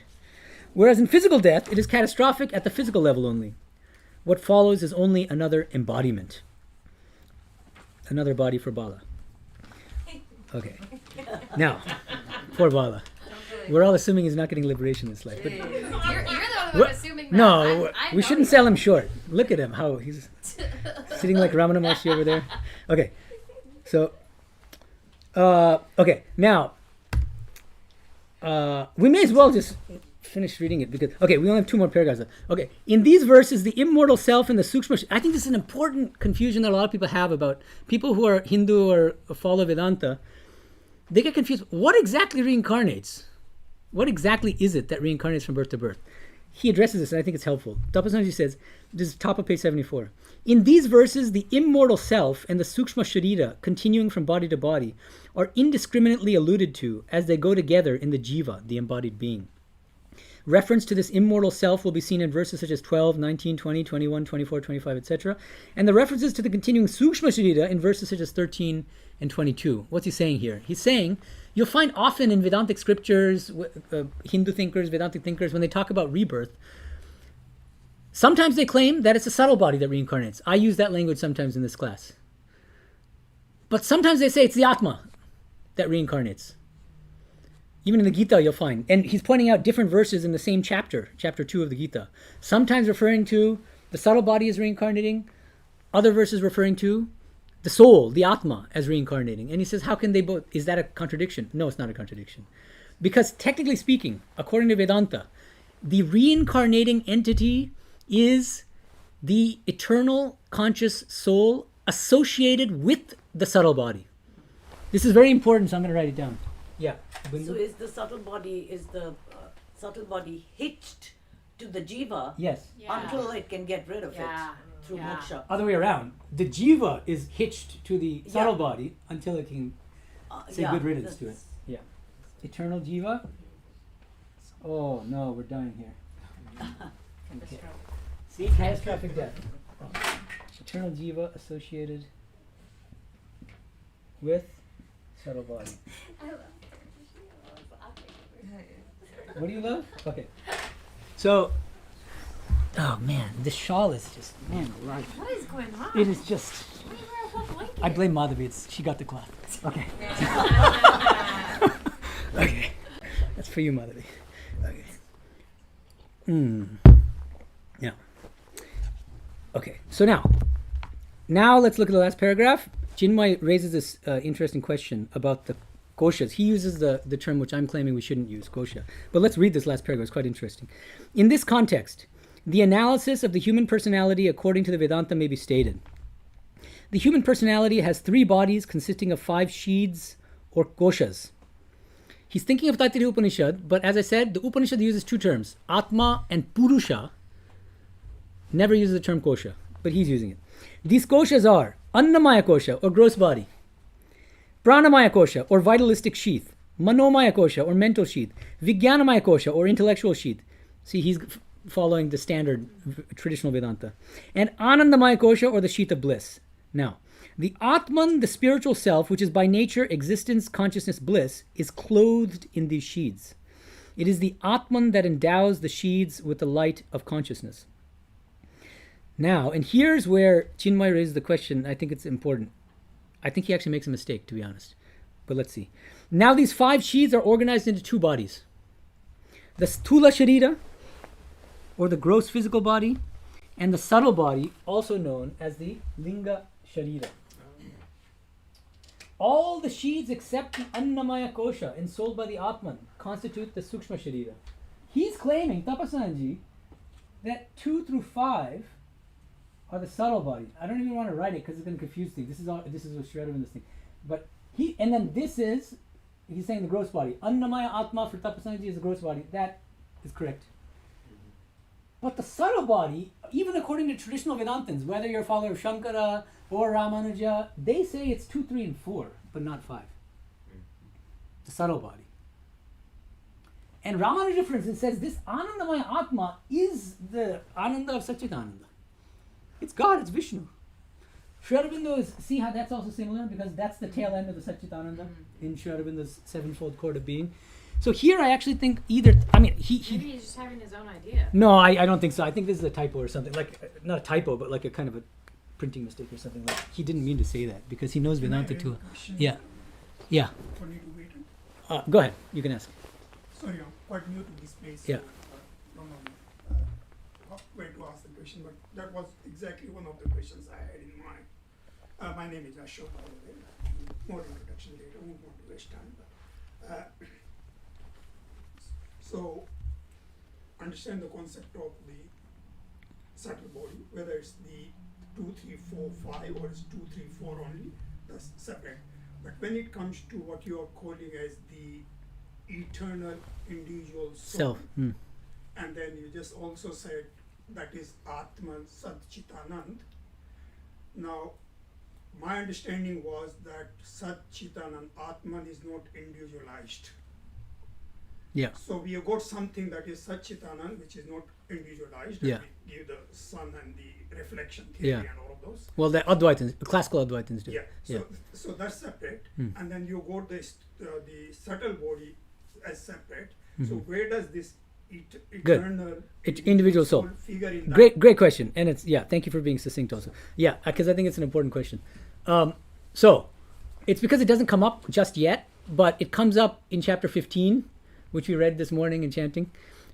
Whereas in physical death, it is catastrophic at the physical level only. What follows is only another embodiment. Another body for Bala. Okay. Now, poor Bala. We're all assuming he's not getting liberation in this life. But You're the one assuming that. no, I we shouldn't sell him short. Look at him, how he's sitting like Ramanuja over there. Okay. So, okay. Now, we may as well just finish reading it because we only have 2 more paragraphs left. Okay, in these verses, the immortal self and the sukshma. I think this is an important confusion that a lot of people have about people who are Hindu or follow Vedanta. They get confused. What exactly reincarnates? What exactly is it that reincarnates from birth to birth? He addresses this, and I think it's helpful. Tapasviji says, this is top of page 74. In these verses, the immortal self and the sukshma sharira, continuing from body to body, are indiscriminately alluded to as they go together in the Jiva, the embodied being. Reference to this immortal self will be seen in verses such as 12, 19, 20, 21, 24, 25, etc. And the references to the continuing sukshma sharira in verses such as 13 and 22. What's he saying here? He's saying, you'll find often in Vedantic scriptures, Hindu thinkers, Vedantic thinkers, when they talk about rebirth, sometimes they claim that it's a subtle body that reincarnates. I use that language sometimes in this class. But sometimes they say it's the Atma that reincarnates. Even in the Gita you'll find. And he's pointing out different verses in the same chapter, chapter 2 of the Gita. Sometimes referring to the subtle body as reincarnating, other verses referring to the soul, the Atma, as reincarnating. And he says, how can they both? Is that a contradiction? No, it's not a contradiction. Because technically speaking, according to Vedanta, the reincarnating entity is the eternal conscious soul associated with the subtle body. This is very important, so I'm going to write it down. Yeah. So is the subtle body hitched to the jiva? Yes. Until it can get rid of it through moksha. Other way around. The jiva is hitched to the subtle body until it can say good riddance to it. Yeah. Eternal jiva. Oh no, we're dying here. Okay. See, catastrophic death. Oh. Eternal jiva associated with subtle body. I love What do you love? Okay. So, oh man, this shawl is just, man, right. What is going on? It is just, Why do you wear a whole blanket? I blame Madhavi, she got the cloth. Okay. Okay. That's for you, Madhavi. Okay. Yeah. Okay, so now let's look at the last paragraph. Chinmay raises this interesting question about the koshas. He uses the term which I'm claiming we shouldn't use, kosha. But let's read this last paragraph, it's quite interesting. In this context, the analysis of the human personality according to the Vedanta may be stated. The human personality has 3 bodies consisting of 5 sheaths or koshas. He's thinking of Taittiriya Upanishad, but as I said, the Upanishad uses 2 terms, Atma and Purusha. Never uses the term kosha, but he's using it. These koshas are Annamaya kosha, or gross body, Pranamaya kosha, or vitalistic sheath, Manomaya kosha, or mental sheath, Vijnanamaya kosha, or intellectual sheath. See, he's following the standard traditional Vedanta. And Anandamaya kosha, or the sheath of bliss. Now, the Atman, the spiritual self, which is by nature existence, consciousness, bliss, is clothed in these sheaths. It is the Atman that endows the sheaths with the light of consciousness. Now, and here's where Chinmay raises the question, I think it's important. I think he actually makes a mistake, to be honest. But let's see. Now these 5 sheaths are organized into 2 bodies. The sthula sharira, or the gross physical body, and the subtle body, also known as the linga sharira. All the sheaths except the annamaya kosha, ensouled by the Atman, constitute the sukshma sharira. He's claiming, Tapasyanandaji, that 2 through 5 are the subtle bodies. I don't even want to write it because it's going to confuse things. This is what's shredded in this thing. But he's saying the gross body. Annamaya Atma for Tapasyanandaji is the gross body. That is correct. But the subtle body, even according to traditional Vedantins, whether you're a follower of Śaṅkara or Rāmānuja, they say it's 2, 3, and 4, but not 5. The subtle body. And Rāmānuja, for instance, says this Anandamaya Atma is the Ananda of Satchitananda. It's God, it's Vishnu. Shri Aurobindo see how that's also similar, because that's the tail end of the Satchitananda in Shri Aurobindo's Sevenfold chord of being. So here I actually think maybe he's just having his own idea. No, I don't think so. I think this is a typo or something. Like, not a typo, but like a kind of a printing mistake or something. Like, he didn't mean to say that, because he knows Vedanta too. Yeah. For me to wait. Go ahead, you can ask. Sorry, I'm quite new to this place. Yeah. Don't know where to ask the question, but that was exactly one of the questions I had in mind. My name is Ashok. More introduction later. I won't want to waste time. But, so understand the concept of the subtle body, whether it's the 2, 3, 4, 5 or it's 2, 3, 4 only, that's separate. But when it comes to what you are calling as the eternal individual soul, Self. and then you just also said that is Atman Sat Chitanand. Now, my understanding was that Sat Chitanand, Atman is not individualized. Yeah. So we have got something that is Sat Chitanand, which is not individualized. Yeah. And we give the sun and the reflection theory Yeah. and all of those. Well, the Advaitins, classical Advaitins do. Yeah. So, Yeah. so that's separate. Hmm. And then you got the subtle body as separate. Mm-hmm. So where does this eternal Individual soul figure in that? Great question. And it's, thank you for being succinct also. Yeah, because I think it's an important question. So, it's because it doesn't come up just yet, but it comes up in chapter 15, which we read this morning in chanting.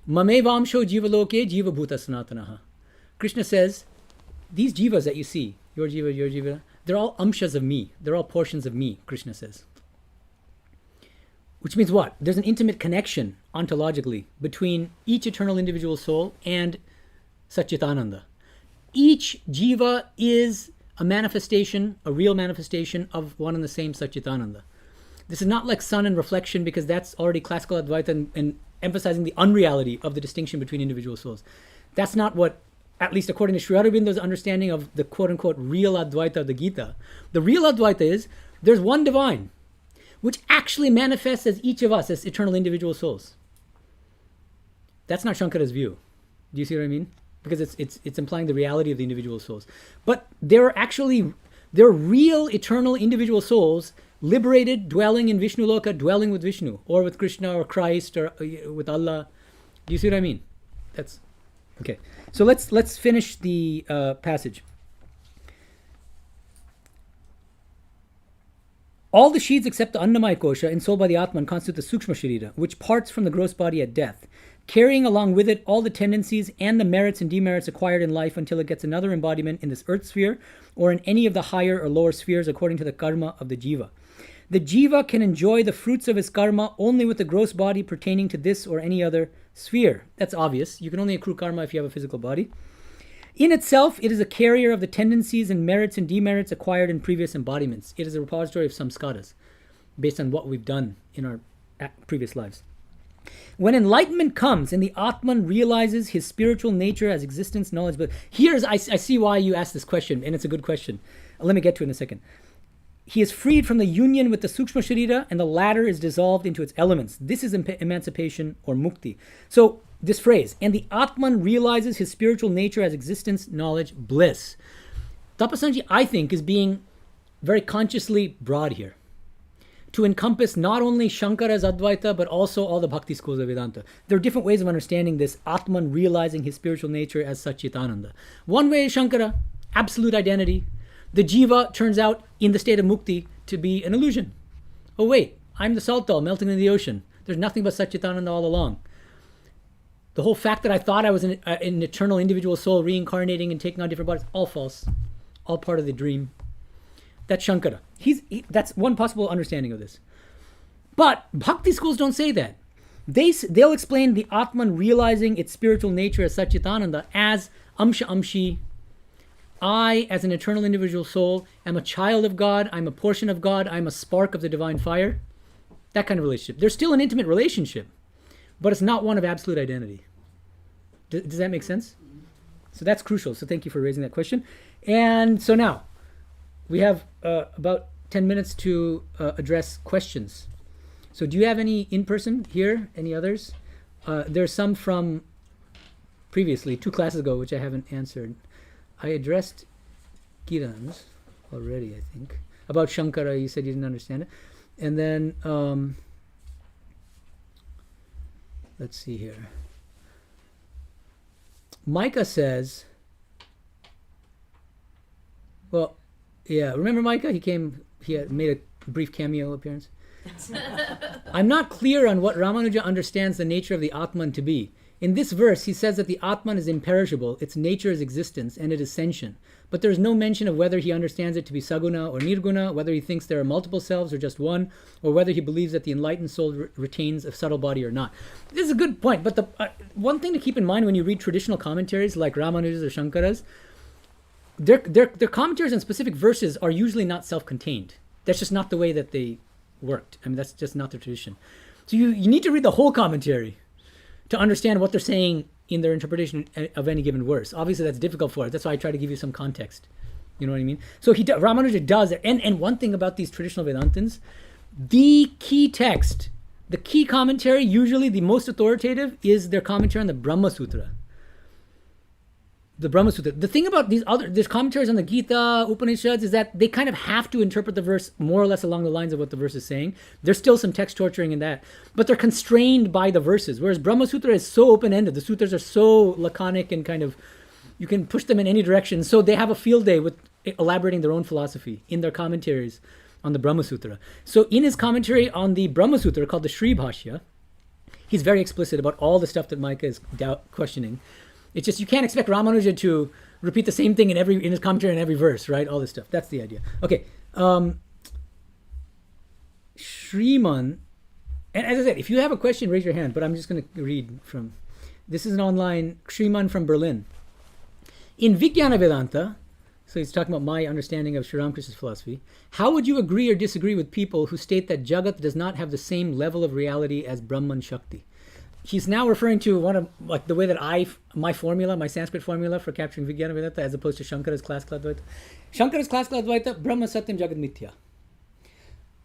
Mamevamsho jiva loke jiva bhuta sanatanaha. Krishna says, these jivas that you see, your jiva, they're all amshas of me. They're all portions of me, Krishna says. Which means what? There's an intimate connection ontologically between each eternal individual soul and Satchitananda. Each jiva is a manifestation, a real manifestation of one and the same Satchitananda. This is not like sun and reflection, because that's already classical Advaita and emphasizing the unreality of the distinction between individual souls. That's not what, at least according to Shri Aurobindo's understanding of the quote-unquote real Advaita of the Gita. The real Advaita is, there's one divine, which actually manifests as each of us as eternal individual souls. That's not Śaṅkara's view. Do you see what I mean? Because it's implying the reality of the individual souls. But there are real eternal individual souls liberated, dwelling in Vishnu Loka, dwelling with Vishnu, or with Krishna, or Christ, or with Allah. Do you see what I mean? That's okay. So let's finish the passage. All the sheaths except the Annamaya Kosha, ensouled by the Atman, constitute the Sukshma Sharira, which parts from the gross body at death, carrying along with it all the tendencies and the merits and demerits acquired in life until it gets another embodiment in this earth sphere or in any of the higher or lower spheres according to the karma of the Jiva. The Jiva can enjoy the fruits of his karma only with the gross body pertaining to this or any other sphere. That's obvious. You can only accrue karma if you have a physical body. In itself, it is a carrier of the tendencies and merits and demerits acquired in previous embodiments. It is a repository of samskaras, based on what we've done in our previous lives. When enlightenment comes and the Atman realizes his spiritual nature as existence, knowledge, but I see why you asked this question, and it's a good question. Let me get to it in a second. He is freed from the union with the Sukshma Sharira, and the latter is dissolved into its elements. This is emancipation or mukti. So, this phrase, and the Atman realizes his spiritual nature as existence, knowledge, bliss. Tapasviji, I think, is being very consciously broad here, to encompass not only Śaṅkara's Advaita, but also all the bhakti schools of Vedanta. There are different ways of understanding this Atman realizing his spiritual nature as Satchitananda. One way is Śaṅkara, absolute identity. The Jiva turns out in the state of mukti to be an illusion. Oh wait, I'm the salt doll melting in the ocean. There's nothing but Satchitananda all along. The whole fact that I thought I was an eternal individual soul reincarnating and taking on different bodies, all false, all part of the dream. That's Śaṅkara. That's one possible understanding of this. But bhakti schools don't say that. They'll explain the Atman realizing its spiritual nature as Satchitananda as Amsha Amshi. I, as an eternal individual soul, am a child of God. I'm a portion of God. I'm a spark of the divine fire. That kind of relationship. There's still an intimate relationship, but it's not one of absolute identity. Does that make sense? So that's crucial. So thank you for raising that question. And so now, we have about 10 minutes to address questions. So do you have any in person here? Any others? There's some from previously, 2 classes ago, which I haven't answered. I addressed Kirans already, I think. About Śaṅkara, you said you didn't understand it. And then, let's see here. Micah says, well, yeah, remember Micah? He had made a brief cameo appearance. I'm not clear on what Ramanuja understands the nature of the Atman to be. In this verse, he says that the Atman is imperishable, its nature is existence, and it is sentient. But there is no mention of whether he understands it to be saguna or nirguna, whether he thinks there are multiple selves or just one, or whether he believes that the enlightened soul retains a subtle body or not. This is a good point, but the one thing to keep in mind when you read traditional commentaries like Rāmānuja's or Śaṅkara's, their commentaries on specific verses are usually not self-contained. That's just not the way that they worked. I mean, that's just not the tradition. So you need to read the whole commentary to understand what they're saying in their interpretation of any given verse. Obviously, that's difficult for us. That's why I try to give you some context. You know what I mean? So Ramanuja does it. And one thing about these traditional Vedantins, the key text, the key commentary, usually the most authoritative, is their commentary on the Brahma Sutra. The Brahma Sutra. The thing about these commentaries on the Gita, Upanishads, is that they kind of have to interpret the verse more or less along the lines of what the verse is saying. There's still some text torturing in that, but they're constrained by the verses. Whereas Brahma Sutra is so open-ended. The sutras are so laconic and kind of, you can push them in any direction. So they have a field day with elaborating their own philosophy in their commentaries on the Brahma Sutra. So in his commentary on the Brahma Sutra called the Sri Bhashya, he's very explicit about all the stuff that Micah is questioning. It's just you can't expect Ramanuja to repeat the same thing in his commentary in every verse, right? All this stuff. That's the idea. Okay. Shriman, and as I said, if you have a question, raise your hand, but I'm just going to read from, this is an online, Shriman from Berlin. In Vijnana Vedanta, so he's talking about my understanding of Sri Ramakrishna's philosophy, how would you agree or disagree with people who state that Jagat does not have the same level of reality as Brahman Shakti? He's now referring to one of, like, the way that my Sanskrit formula for capturing Vijnana Vedanta as opposed to Śaṅkara's classical Advaita. Śaṅkara's classical Advaita, Brahma Satyam Jagat Mithya.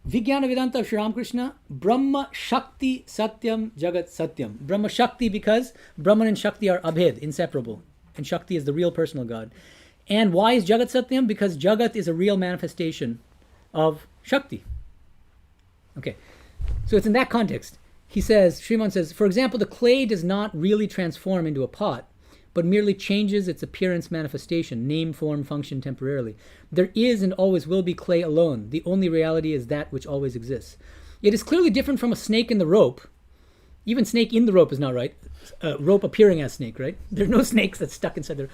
Vijnana Vedanta of Sri Ramakrishna, Brahma Shakti Satyam Jagat Satyam. Brahma Shakti because Brahman and Shakti are abhed, inseparable. And Shakti is the real personal God. And why is Jagat Satyam? Because Jagat is a real manifestation of Shakti. Okay, so it's in that context. He says, Shriman says, for example, the clay does not really transform into a pot, but merely changes its appearance manifestation, name, form, function temporarily. There is and always will be clay alone. The only reality is that which always exists. It is clearly different from a snake in the rope. Even snake in the rope is not right. Rope appearing as snake, right? There are no snakes that's stuck inside the,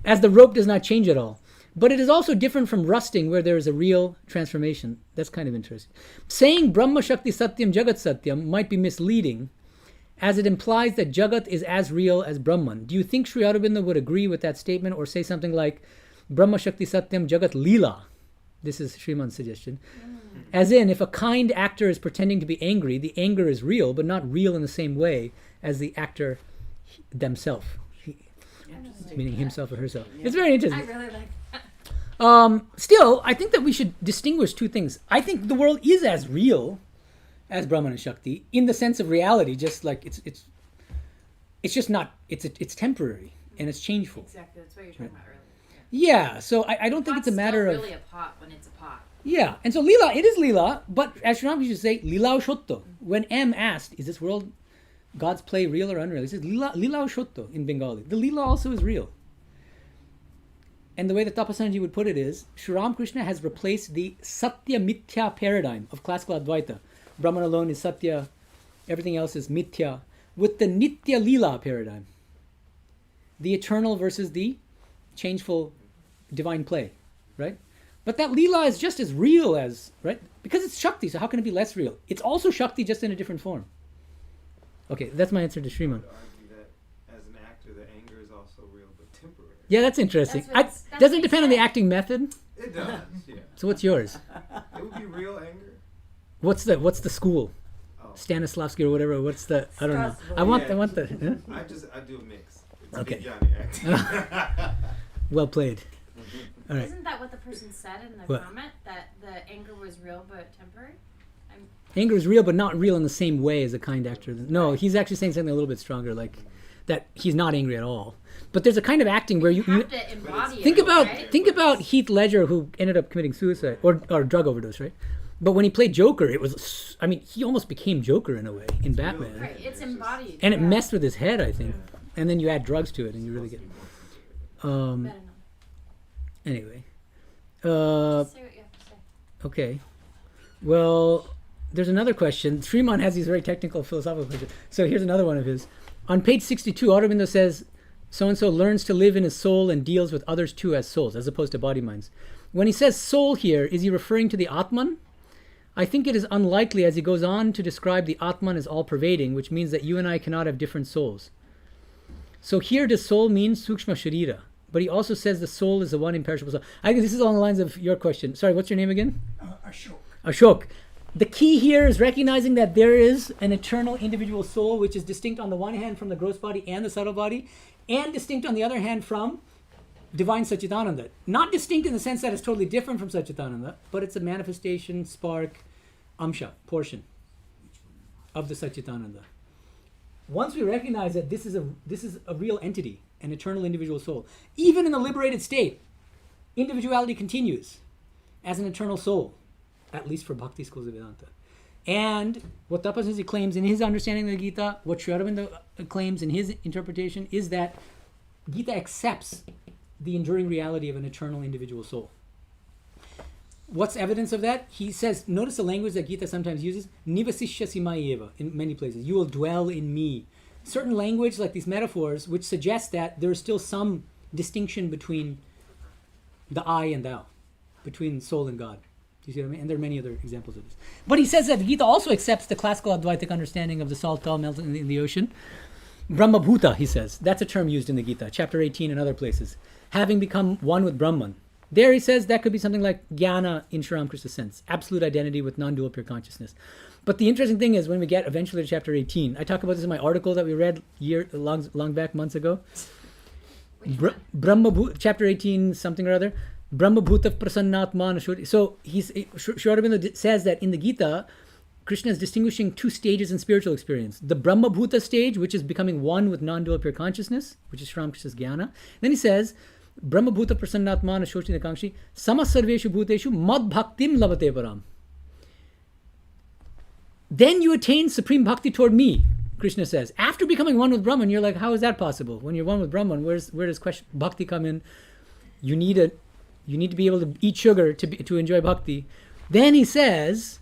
as the rope does not change at all. But it is also different from rusting, where there is a real transformation. That's kind of interesting. Saying Brahma Shakti Satyam Jagat Satyam might be misleading, as it implies that Jagat is as real as Brahman. Do you think Shri Aurobindo would agree with that statement, or say something like Brahma Shakti Satyam Jagat Leela? This is Sriman's suggestion. As in, if a kind actor is pretending to be angry, the anger is real, but not real in the same way as the actor themselves. Meaning himself or herself. Yeah. It's very interesting. I really like that. Still, I think that we should distinguish two things. I think the world is as real as Brahman and Shakti in the sense of reality, just like it's just not, it's temporary and it's changeful. Exactly, that's what you're talking about earlier. Yeah, so I don't think it's a matter of... It's really a pot when it's a pot. Yeah, and so Leela, it is Leela, but as Sri Ramakrishna used to say, Leela Shotto. When M asked, is this world, God's play, real or unreal? He says, Leela Shotto in Bengali. The Leela also is real. And the way that Tapasyanandaji would put it is, Sri Ramakrishna has replaced the Satya Mithya paradigm of classical Advaita. Brahman alone is Satya, everything else is Mithya, with the Nitya Leela paradigm. The eternal versus the changeful divine play, right? But that Leela is just as real as, right? Because it's Shakti, so how can it be less real? It's also Shakti, just in a different form. Okay, that's my answer to Sriman. I would argue that as an actor, the anger is also real but temporary. Yeah, that's interesting. That's doesn't it depend on the acting method? It does, yeah. So what's yours? It would be real anger. What's the school? Oh. Stanislavski or whatever. What's the? I don't know. I want the. Huh? I do a mix. It's Okay. Vijnani acting. Well played. All right. Isn't that what the person said in the What? comment? That the anger was real but temporary? Anger is real, but not real in the same way as a kind actor. No, he's actually saying something a little bit stronger, like that he's not angry at all. But there's a kind of acting where you have to embody think it, about right? think about Heath Ledger, who ended up committing suicide or drug overdose, right? But when he played Joker, it was, I mean, he almost became Joker in a way in Batman. Right, it's embodied. And it messed with his head, I think. And then you add drugs to it, and you really get. Medhananda. Anyway. Say what you have to say. Okay. Well, there's another question. Sriman has these very technical philosophical questions. So here's another one of his. On page 62, Aurobindo says, so-and-so learns to live in his soul and deals with others too as souls, as opposed to body minds. When he says soul here, is he referring to the Atman? I think it is unlikely, as he goes on to describe the Atman as all-pervading, which means that you and I cannot have different souls. So here does soul mean Sukshma Sharira? But he also says the soul is the one imperishable soul. I think this is along the lines of your question. Sorry, what's your name again? Ashok. Ashok. The key here is recognizing that there is an eternal individual soul which is distinct on the one hand from the gross body and the subtle body, and distinct on the other hand from divine Satchitananda. Not distinct in the sense that it's totally different from Satchitananda, but it's a manifestation, spark, amsha, portion of the Satchitananda. Once we recognize that this is a real entity, an eternal individual soul, even in the liberated state, individuality continues as an eternal soul, at least for Bhakti schools of Vedanta. And what Tapasviji claims in his understanding of the Gita, what Shri Aurobindo claims in his interpretation, is that Gita accepts the enduring reality of an eternal individual soul. What's evidence of that? He says, notice the language that Gita sometimes uses, nivasishyasi mayeva, in many places. You will dwell in me. Certain language, like these metaphors, which suggest that there is still some distinction between the I and thou, between soul and God. Do you see what I mean? And there are many other examples of this. But he says that Gita also accepts the classical Advaitic understanding of the salt all melted in the ocean. Brahma Bhuta, he says. That's a term used in the Gita, chapter 18 and other places. Having become one with Brahman. There he says that could be something like jnana in Shri Ramakrishna's sense, absolute identity with non-dual pure consciousness. But the interesting thing is when we get eventually to chapter 18, I talk about this in my article that we read long back, months ago. Brahma Bhuta, chapter 18, something or other. Brahma Bhuta Prasannatma Nashuri. So Shri Aurobindo says that in the Gita, Krishna is distinguishing two stages in spiritual experience. The Brahma Bhuta stage, which is becoming one with non-dual pure consciousness, which is Shri Ramakrishna's jnana. Then he says, Brahma Bhuta Prasannatma Nashoti Nakangshi Samasarveshu Bhuteshu Mad Bhaktim Lavate Param. Then you attain supreme bhakti toward me, Krishna says. After becoming one with Brahman, you're like, how is that possible? When you're one with Brahman, where does bhakti come in? You need to be able to eat sugar to enjoy bhakti. Then he says,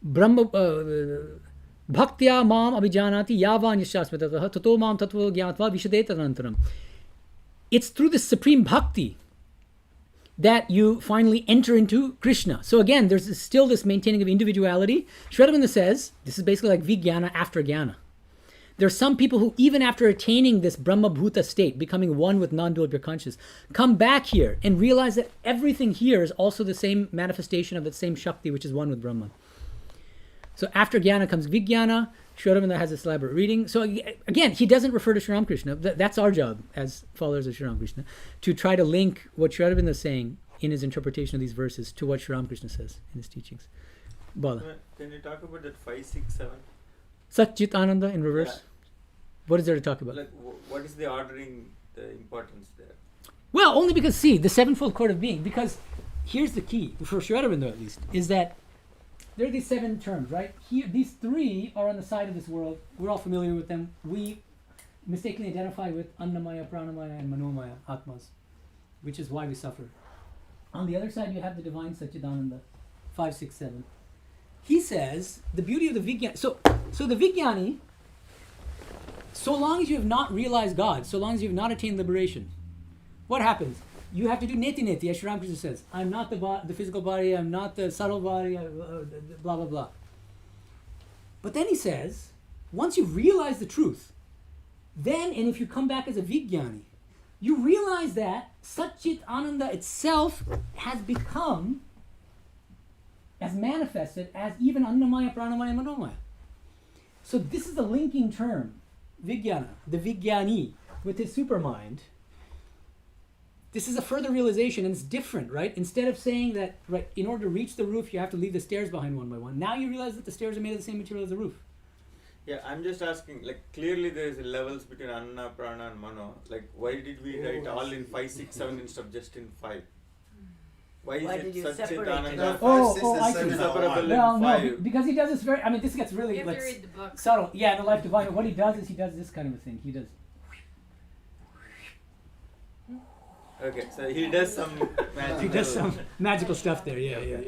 Brahma Bhaktya Mam Abhijanati Yavan Yashasmatataha Tato Mam Tatva Gyatva Vishadetanantaram. It's through this supreme bhakti that you finally enter into Krishna. So again, there's still this maintaining of individuality. Shri Aurobindo says, this is basically like vijnana after jnana. There are some people who, even after attaining this Brahma Bhuta state, becoming one with non-dual pure consciousness, come back here and realize that everything here is also the same manifestation of the same Shakti, which is one with Brahman. So after jnana comes vijnana. Shri Aurobindo has this elaborate reading. So again, he doesn't refer to Shri Ramakrishna. That's our job as followers of Shri Ramakrishna, to try to link what Shri Aurobindo is saying in his interpretation of these verses to what Shri Ramakrishna says in his teachings. Bala. Can you talk about that 5, 6, 7? Sat Chit Ananda in reverse. Yeah. What is there to talk about? Like, what is the ordering, the importance there? Well, only because, see, the sevenfold chord of being, because here's the key, for Shri Aurobindo at least, is that there are these 7 terms, right? Here, these 3 are on the side of this world. We're all familiar with them. We mistakenly identify with Annamaya, Pranamaya, and Manomaya, Atmas, which is why we suffer. On the other side, you have the divine Satchitananda, 5, 6, 7. He says, the beauty of the Vijnani, so the Vijnani, so long as you have not realized God, so long as you have not attained liberation, what happens? You have to do neti neti, as Shri Ramakrishna says. I'm not the physical body, I'm not the subtle body, blah, blah, blah. But then he says, once you realize the truth, then, and if you come back as a Vijnani, you realize that Satchit Ananda itself has become, as manifested, as even Annamaya, Pranamaya, Manomaya. So this is the linking term, Vijnana, the Vijnani, with his supermind. This is a further realization, and it's different, right? Instead of saying that, right, in order to reach the roof, you have to leave the stairs behind one by one. Now you realize that the stairs are made of the same material as the roof. Yeah, I'm just asking, like, clearly there is levels between Anna, Prana and Mano. Like, why did we write all in 5, 6, 7 instead of just in 5? Why Why is did it you such separate a it? Ananda? I see. Separable in Well, no, 5. because he does this very, I mean, this gets really You have to read the book. subtle. Yeah, in the Life Divine, what he does is he does this kind of a thing. He does. Okay, so he does some magic. He does some magical stuff there, yeah.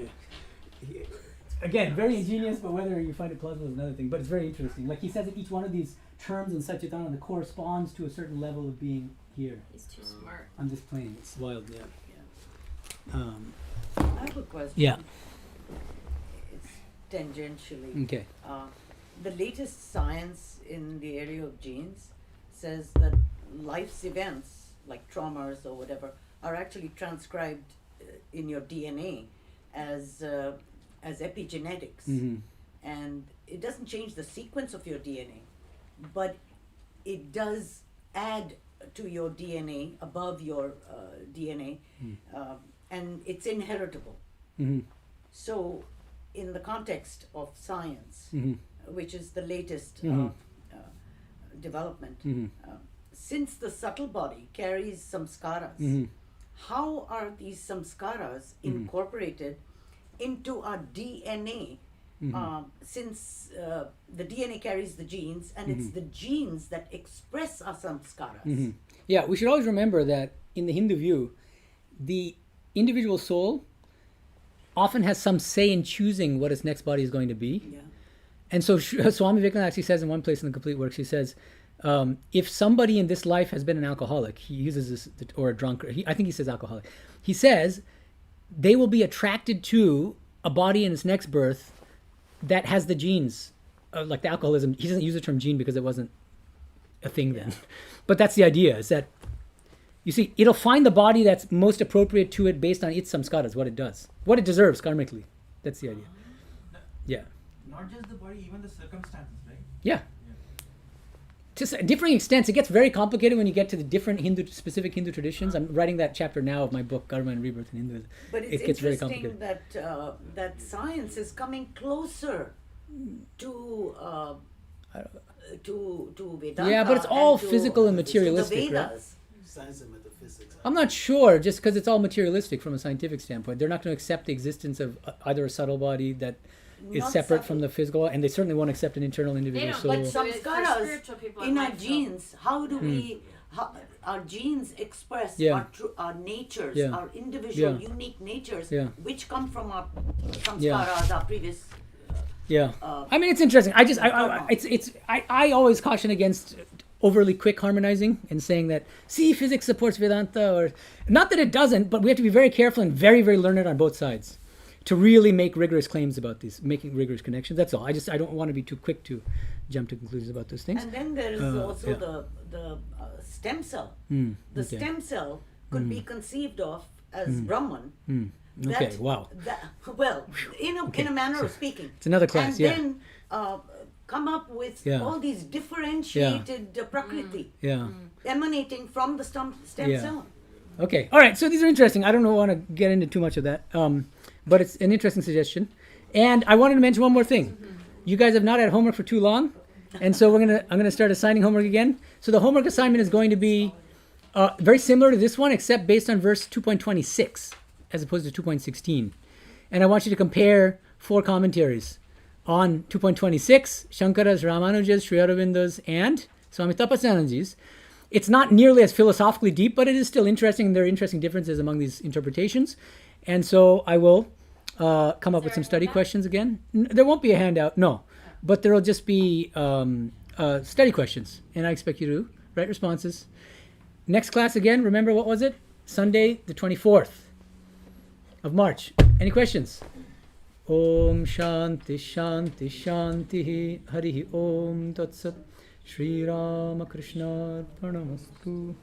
again, very ingenious, but whether you find it plausible is another thing. But it's very interesting. Like he says that each one of these terms in Satchitananda corresponds to a certain level of being here. He's too smart. I'm just playing. It's wild, yeah. I have a question. Yeah. It's tangentially. Okay. The latest science in the area of genes says that life's events, like traumas or whatever, are actually transcribed in your DNA as epigenetics. Mm-hmm. And it doesn't change the sequence of your DNA, but it does add to your DNA above your DNA, and it's inheritable. Mm-hmm. So, in the context of science, Mm-hmm. which is the latest development, since the subtle body carries samskaras, Mm-hmm. how are these samskaras incorporated into our DNA? Since the DNA carries the genes, and it's the genes that express our samskaras. Mm-hmm. Yeah, we should always remember that in the Hindu view, the individual soul often has some say in choosing what its next body is going to be. Yeah. And so Swami Vivekananda actually says in one place in the Complete Works, he says, if somebody in this life has been an alcoholic, he uses this, or a drunkard, I think he says alcoholic, he says they will be attracted to a body in its next birth that has the genes, like the alcoholism. He doesn't use the term gene because it wasn't a thing then. But that's the idea, is that, you see, it'll find the body that's most appropriate to it based on its samskaras, what it does, what it deserves karmically. That's the idea. Yeah. Not just the body, even the circumstances, right? Yeah. To differing extents, it gets very complicated when you get to the different specific Hindu traditions. I'm writing that chapter now of my book, Karma and Rebirth in Hinduism. But it's It gets very interesting complicated. that science is coming closer to Vedanta. Yeah, but it's all and to, physical and to the materialistic, right? Vedas. Science and metaphysics. I'm not sure, just because it's all materialistic from a scientific standpoint. They're not going to accept the existence of either a subtle body that is Not separate subtle. from the physical, and they certainly won't accept an internal individual don't, soul. But So it's for samskaras spiritual people, in it our might feel- genes, how do we, our genes express Yeah. our natures, Yeah. our individual, Yeah. unique natures, Yeah. which come from our samskaras, our previous. Yeah, I mean, it's interesting. I always caution against overly quick harmonizing and saying that, see, physics supports Vedanta, or not that it doesn't, but we have to be very careful and very, very learned on both sides to really make rigorous claims about these, making rigorous connections. That's all. I don't want to be too quick to jump to conclusions about those things. And then there is also the stem cell. The okay. stem cell could be conceived of as Brahman. Okay, wow. Well, in a manner of speaking. It's another class, and yeah. then come up with Yeah. all these differentiated prakriti Yeah. emanating from the stem Yeah. cell. Okay. All right. So these are interesting. I don't want to get into too much of that, but it's an interesting suggestion. And I wanted to mention one more thing. You guys have not had homework for too long, and so I'm gonna start assigning homework again. So the homework assignment is going to be very similar to this one, except based on verse 2.26 as opposed to 2.16. And I want you to compare 4 commentaries on 2.26, Śaṅkara's, Rāmānuja's, Shri Aurobindo's, and Swami Tapasyanandaji's. It's not nearly as philosophically deep, but it is still interesting, and there are interesting differences among these interpretations. And so I will come up with some study questions again. There won't be a handout, no, but there will just be study questions, and I expect you to write responses. Next class again, remember, what was it? Sunday the 24th of March. Any questions? Om Shanti Shanti Shanti Hari Om Tat Sat Shri Ramakrishna Pranamastu.